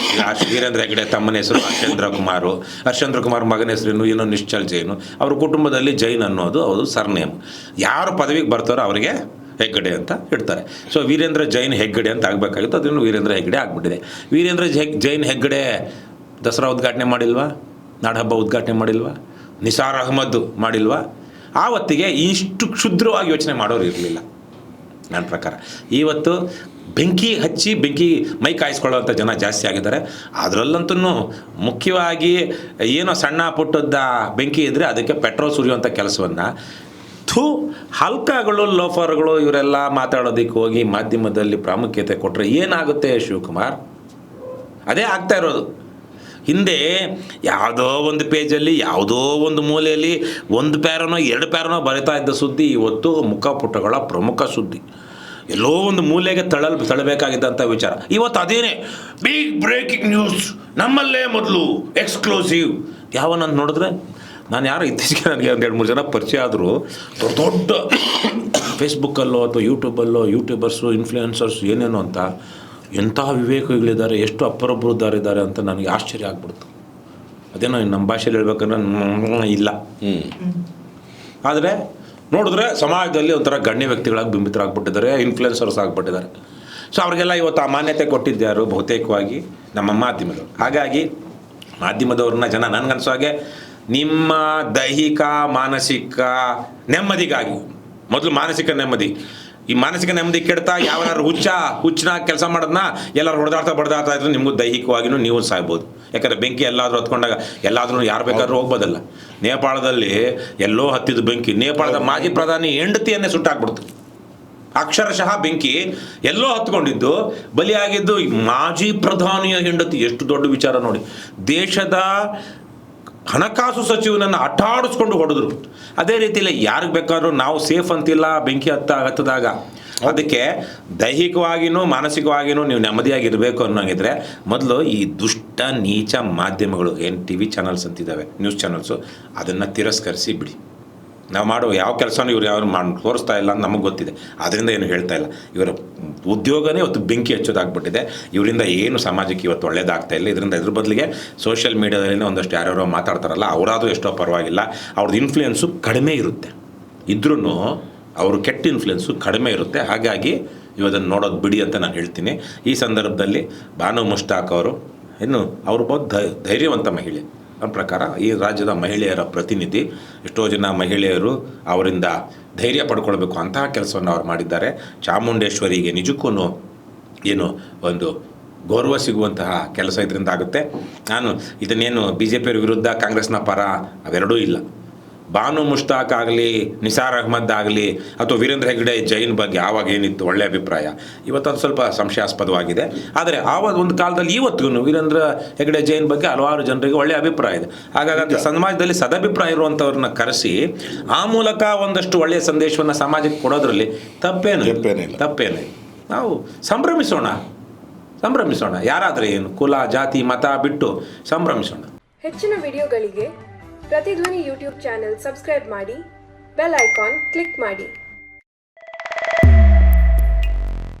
ವೀರೇಂದ್ರ ಹೆಗ್ಗಡೆ ತಮ್ಮನ ಹೆಸರು ಹರ್ಷೇಂದ್ರ ಕುಮಾರ್ ಮಗನ ಹೆಸರೇನು ಏನೋ ನಿಶ್ಚಲ್ ಜೈನು. ಅವ್ರ ಕುಟುಂಬದಲ್ಲಿ ಜೈನ್ ಅನ್ನೋದು ಅವರು ಸರ್ನೇಮ್. ಯಾರು ಪದವಿಗೆ ಬರ್ತಾರೋ ಅವರಿಗೆ ಹೆಗ್ಗಡೆ ಅಂತ ಇಡ್ತಾರೆ. ಸೊ ವೀರೇಂದ್ರ ಜೈನ್ ಹೆಗ್ಗಡೆ ಅಂತ ಆಗಬೇಕಾಗಿತ್ತು, ಅದನ್ನು ವೀರೇಂದ್ರ ಹೆಗ್ಗಡೆ ಆಗಿಬಿಟ್ಟಿದೆ. ವೀರೇಂದ್ರ ಜೈನ್ ಹೆಗ್ಗಡೆ ದಸರಾ ಉದ್ಘಾಟನೆ ಮಾಡಿಲ್ವಾ? ನಾಡಹಬ್ಬ ಉದ್ಘಾಟನೆ ಮಾಡಿಲ್ವಾ? ನಿಸಾರ್ ಅಹಮದ್ ಮಾಡಿಲ್ವಾ? ಆವತ್ತಿಗೆ ಇಷ್ಟು ಕ್ಷುದ್ರವಾಗಿ ಯೋಚನೆ ಮಾಡೋರು ಇರಲಿಲ್ಲ ನನ್ನ ಪ್ರಕಾರ. ಇವತ್ತು ಬೆಂಕಿ ಹಚ್ಚಿ ಮೈ ಕಾಯಿಸ್ಕೊಳ್ಳೋವಂಥ ಜನ ಜಾಸ್ತಿ ಆಗಿದ್ದಾರೆ. ಅದರಲ್ಲಂತೂ ಮುಖ್ಯವಾಗಿ ಏನೋ ಸಣ್ಣ ಪುಟ್ಟದ ಬೆಂಕಿ ಇದ್ದರೆ ಅದಕ್ಕೆ ಪೆಟ್ರೋಲ್ ಸುರಿಯುವಂಥ ಕೆಲಸವನ್ನು ಹಲ್ಕಗಳು ಲೋಫರ್ಗಳು ಇವರೆಲ್ಲ ಮಾತಾಡೋದಕ್ಕೆ ಹೋಗಿ ಮಾಧ್ಯಮದಲ್ಲಿ ಪ್ರಾಮುಖ್ಯತೆ ಕೊಟ್ಟರೆ ಏನಾಗುತ್ತೆ ಶಿವಕುಮಾರ್? ಅದೇ ಆಗ್ತಾ ಇರೋದು. ಹಿಂದೆ ಯಾವುದೋ ಒಂದು ಪೇಜಲ್ಲಿ ಯಾವುದೋ ಒಂದು ಮೂಲೆಯಲ್ಲಿ 1 ಪ್ಯಾರನೋ 2 ಪ್ಯಾರನೋ ಬರಿತಾ ಇದ್ದ ಸುದ್ದಿ ಇವತ್ತು ಮುಖಪುಟಗಳ ಪ್ರಮುಖ ಸುದ್ದಿ. ಎಲ್ಲೋ ಒಂದು ಮೂಲೆಗೆ ತಳ್ಳಬೇಕಾಗಿದ್ದಂಥ ವಿಚಾರ ಇವತ್ತು ಅದೇನೇ ಬಿಗ್ ಬ್ರೇಕಿಂಗ್ ನ್ಯೂಸ್, ನಮ್ಮಲ್ಲೇ ಮೊದಲು ಎಕ್ಸ್ಕ್ಲೂಸಿವ್. ಯಾವನಂತ ನೋಡಿದ್ರೆ ನಾನು ಯಾರು ಇತ್ತೀಚೆಗೆ ನನಗೆ 2-3 ಜನ ಪರಿಚಯ ಆದರೂ ದೊಡ್ಡ ಫೇಸ್ಬುಕ್ಕಲ್ಲೋ ಅಥವಾ ಯೂಟ್ಯೂಬರ್ಸು ಇನ್ಫ್ಲೂಯೆನ್ಸರ್ಸ್ ಏನೇನೋ ಅಂತ ಎಂಥ ವಿವೇಕಗಳಿದ್ದಾರೆ, ಎಷ್ಟು ಅಪರೂಪರಿದ್ದಾರೆ ಅಂತ ನನಗೆ ಆಶ್ಚರ್ಯ ಆಗ್ಬಿಡ್ತು. ಅದೇನೋ ನಮ್ಮ ಭಾಷೆಯಲ್ಲಿ ಹೇಳ್ಬೇಕಂದ್ರೆ ಇಲ್ಲ. ಆದರೆ ನೋಡಿದ್ರೆ ಸಮಾಜದಲ್ಲಿ ಒಂಥರ ಗಣ್ಯ ವ್ಯಕ್ತಿಗಳಾಗಿ ಬಿಂಬಿತರಾಗ್ಬಿಟ್ಟಿದ್ದಾರೆ, ಇನ್ಫ್ಲುಯೆನ್ಸರ್ಸ್ ಆಗಿಬಿಟ್ಟಿದ್ದಾರೆ. ಸೊ ಅವ್ರಿಗೆಲ್ಲ ಇವತ್ತು ಆ ಮಾನ್ಯತೆ ಕೊಟ್ಟಿದ್ದಾರು ಬಹುತೇಕವಾಗಿ ನಮ್ಮ ಮಾಧ್ಯಮದವರು. ಹಾಗಾಗಿ ಮಾಧ್ಯಮದವ್ರನ್ನ ಜನ ನನಗನ್ಸೋ ಹಾಗೆ ನಿಮ್ಮ ದೈಹಿಕ ಮಾನಸಿಕ ನೆಮ್ಮದಿಗಾಗಿ ಮೊದಲು ಮಾನಸಿಕ ನೆಮ್ಮದಿ, ಈ ಮಾನಸಿಕ ನೆಮ್ಮದಿ ಕೆಡ್ತಾ ಯಾವ್ದಾದ್ರು ಹುಚ್ಚನ ಕೆಲಸ ಮಾಡೋದನ್ನ ಎಲ್ಲರೂ ಬಡ್ದಾಡ್ತಾ ಇದ್ರೆ ನಿಮಗೂ ದೈಹಿಕವಾಗಿಯೂ ನೀವು ಸಾಯ್ಬೋದು. ಯಾಕಂದರೆ ಬೆಂಕಿ ಎಲ್ಲಾದರೂ ಹತ್ಕೊಂಡಾಗ ಎಲ್ಲಾದ್ರೂ ಯಾರು ಬೇಕಾದ್ರೂ ಹೋಗ್ಬೋದಲ್ಲ. ನೇಪಾಳದಲ್ಲಿ ಎಲ್ಲೋ ಹತ್ತಿದ ಬೆಂಕಿ ನೇಪಾಳದ ಮಾಜಿ ಪ್ರಧಾನಿ ಹೆಂಡತಿಯನ್ನೇ ಸುಟ್ಟಾಕ್ಬಿಡ್ತು. ಅಕ್ಷರಶಃ ಬೆಂಕಿ ಎಲ್ಲೋ ಹತ್ಕೊಂಡಿದ್ದು ಬಲಿಯಾಗಿದ್ದು ಮಾಜಿ ಪ್ರಧಾನಿಯ ಹೆಂಡತಿ. ಎಷ್ಟು ದೊಡ್ಡ ವಿಚಾರ ನೋಡಿ. ದೇಶದ ಹಣಕಾಸು ಸಚಿವನನ್ನು ಹಠಾಡಿಸ್ಕೊಂಡು ಹೊಡೆದ್ರು. ಅದೇ ರೀತಿಯಲ್ಲಿ ಯಾರಿಗೆ ಬೇಕಾದ್ರೂ ನಾವು ಸೇಫ್ ಅಂತಿಲ್ಲ ಬೆಂಕಿ ಹತ್ತದಾಗ. ಅದಕ್ಕೆ ದೈಹಿಕವಾಗಿಯೂ ಮಾನಸಿಕವಾಗಿಯೂ ನೀವು ನೆಮ್ಮದಿಯಾಗಿರಬೇಕು ಅನ್ನೋಂಗಿದ್ರೆ ಮೊದಲು ಈ ದುಷ್ಟ ನೀಚ ಮಾಧ್ಯಮಗಳು ಏನು TV ಚಾನಲ್ಸ್ ಅಂತಿದ್ದಾವೆ, ನ್ಯೂಸ್ ಚಾನಲ್ಸು, ಅದನ್ನು ತಿರಸ್ಕರಿಸಿ ಬಿಡಿ. ನಾವು ಮಾಡೋ ಯಾವ ಕೆಲಸನೂ ಇವ್ರು ಯಾರು ತೋರಿಸ್ತಾ ಇಲ್ಲ ಅಂತ ನಮಗೆ ಗೊತ್ತಿದೆ. ಅದರಿಂದ ಏನು ಹೇಳ್ತಾ ಇಲ್ಲ. ಇವರ ಉದ್ಯೋಗನೇ ಇವತ್ತು ಬೆಂಕಿ ಹಚ್ಚೋದಾಗ್ಬಿಟ್ಟಿದೆ. ಇವರಿಂದ ಏನು ಸಮಾಜಕ್ಕೆ ಇವತ್ತು ಒಳ್ಳೇದಾಗ್ತಾ ಇಲ್ಲ. ಇದ್ರ ಬದಲಿಗೆ ಸೋಷಿಯಲ್ ಮೀಡಿಯಾದಲ್ಲಿ ಒಂದಷ್ಟು ಯಾರ್ಯಾರೋ ಮಾತಾಡ್ತಾರಲ್ಲ, ಅವರಾದರೂ ಎಷ್ಟೋ ಪರವಾಗಿಲ್ಲ, ಅವ್ರದ್ದು ಇನ್ಫ್ಲುಯೆನ್ಸು ಕಡಿಮೆ ಇರುತ್ತೆ. ಇದ್ರೂ ಅವರು ಕೆಟ್ಟ ಇನ್ಫ್ಲುಯೆನ್ಸು ಕಡಿಮೆ ಇರುತ್ತೆ. ಹಾಗಾಗಿ ನೀವು ಅದನ್ನು ನೋಡೋದು ಬಿಡಿ ಅಂತ ನಾನು ಹೇಳ್ತೀನಿ. ಈ ಸಂದರ್ಭದಲ್ಲಿ ಬಾನು ಮುಷ್ತಾಕ್ ಅವರು ಅವರು ಬಹು ಧೈರ್ಯವಂತ ಮಹಿಳೆ. ನನ್ನ ಪ್ರಕಾರ ಈ ರಾಜ್ಯದ ಮಹಿಳೆಯರ ಪ್ರತಿನಿಧಿ. ಎಷ್ಟೋ ಜನ ಮಹಿಳೆಯರು ಅವರಿಂದ ಧೈರ್ಯ ಪಡ್ಕೊಳ್ಬೇಕು ಅಂತಹ ಕೆಲಸವನ್ನು ಅವ್ರು ಮಾಡಿದ್ದಾರೆ. ಚಾಮುಂಡೇಶ್ವರಿಗೆ ನಿಜಕ್ಕೂ ಒಂದು ಗೌರವ ಸಿಗುವಂತಹ ಕೆಲಸ ಇದರಿಂದ ಆಗುತ್ತೆ. ನಾನು ಇದನ್ನೇನು BJP ವಿರುದ್ಧ ಕಾಂಗ್ರೆಸ್ನ ಪರ ಅವೆರಡೂ ಇಲ್ಲ. ಬಾನು ಮುಷ್ತಾಕ್ ಆಗಲಿ, ನಿಸಾರ್ ಅಹ್ಮದ್ ಆಗಲಿ, ಅಥವಾ ವೀರೇಂದ್ರ ಹೆಗ್ಗಡೆ ಜೈನ್ ಬಗ್ಗೆ ಆವಾಗ ಏನಿತ್ತು ಒಳ್ಳೆಯ ಅಭಿಪ್ರಾಯ, ಇವತ್ತೊಂದು ಸ್ವಲ್ಪ ಸಂಶಯಾಸ್ಪದವಾಗಿದೆ. ಆದರೆ ಆವಾಗ ಒಂದು ಕಾಲದಲ್ಲಿ ಇವತ್ತಿಗೂ ವೀರೇಂದ್ರ ಹೆಗ್ಗಡೆ ಜೈನ್ ಬಗ್ಗೆ ಹಲವಾರು ಜನರಿಗೆ ಒಳ್ಳೆಯ ಅಭಿಪ್ರಾಯ ಇದೆ. ಹಾಗಾಗಿ ಸಮಾಜದಲ್ಲಿ ಸದಭಿಪ್ರಾಯ ಇರುವಂಥವ್ರನ್ನ ಕರೆಸಿ ಆ ಮೂಲಕ ಒಂದಷ್ಟು ಒಳ್ಳೆಯ ಸಂದೇಶವನ್ನು ಸಮಾಜಕ್ಕೆ ಕೊಡೋದ್ರಲ್ಲಿ ತಪ್ಪೇನು. ನಾವು ಸಂಭ್ರಮಿಸೋಣ. ಯಾರಾದರೆ ಏನು, ಕುಲ ಜಾತಿ ಮತ ಬಿಟ್ಟು ಸಂಭ್ರಮಿಸೋಣ. ಹೆಚ್ಚಿನ ವಿಡಿಯೋಗಳಿಗೆ ಪ್ರತಿಧ್ವನಿ ಯೂಟ್ಯೂಬ್ ಚಾನೆಲ್ ಸಬ್ಸ್ಕ್ರೈಬ್ ಮಾಡಿ, ಬೆಲ್ ಐಕಾನ್ ಕ್ಲಿಕ್ ಮಾಡಿ.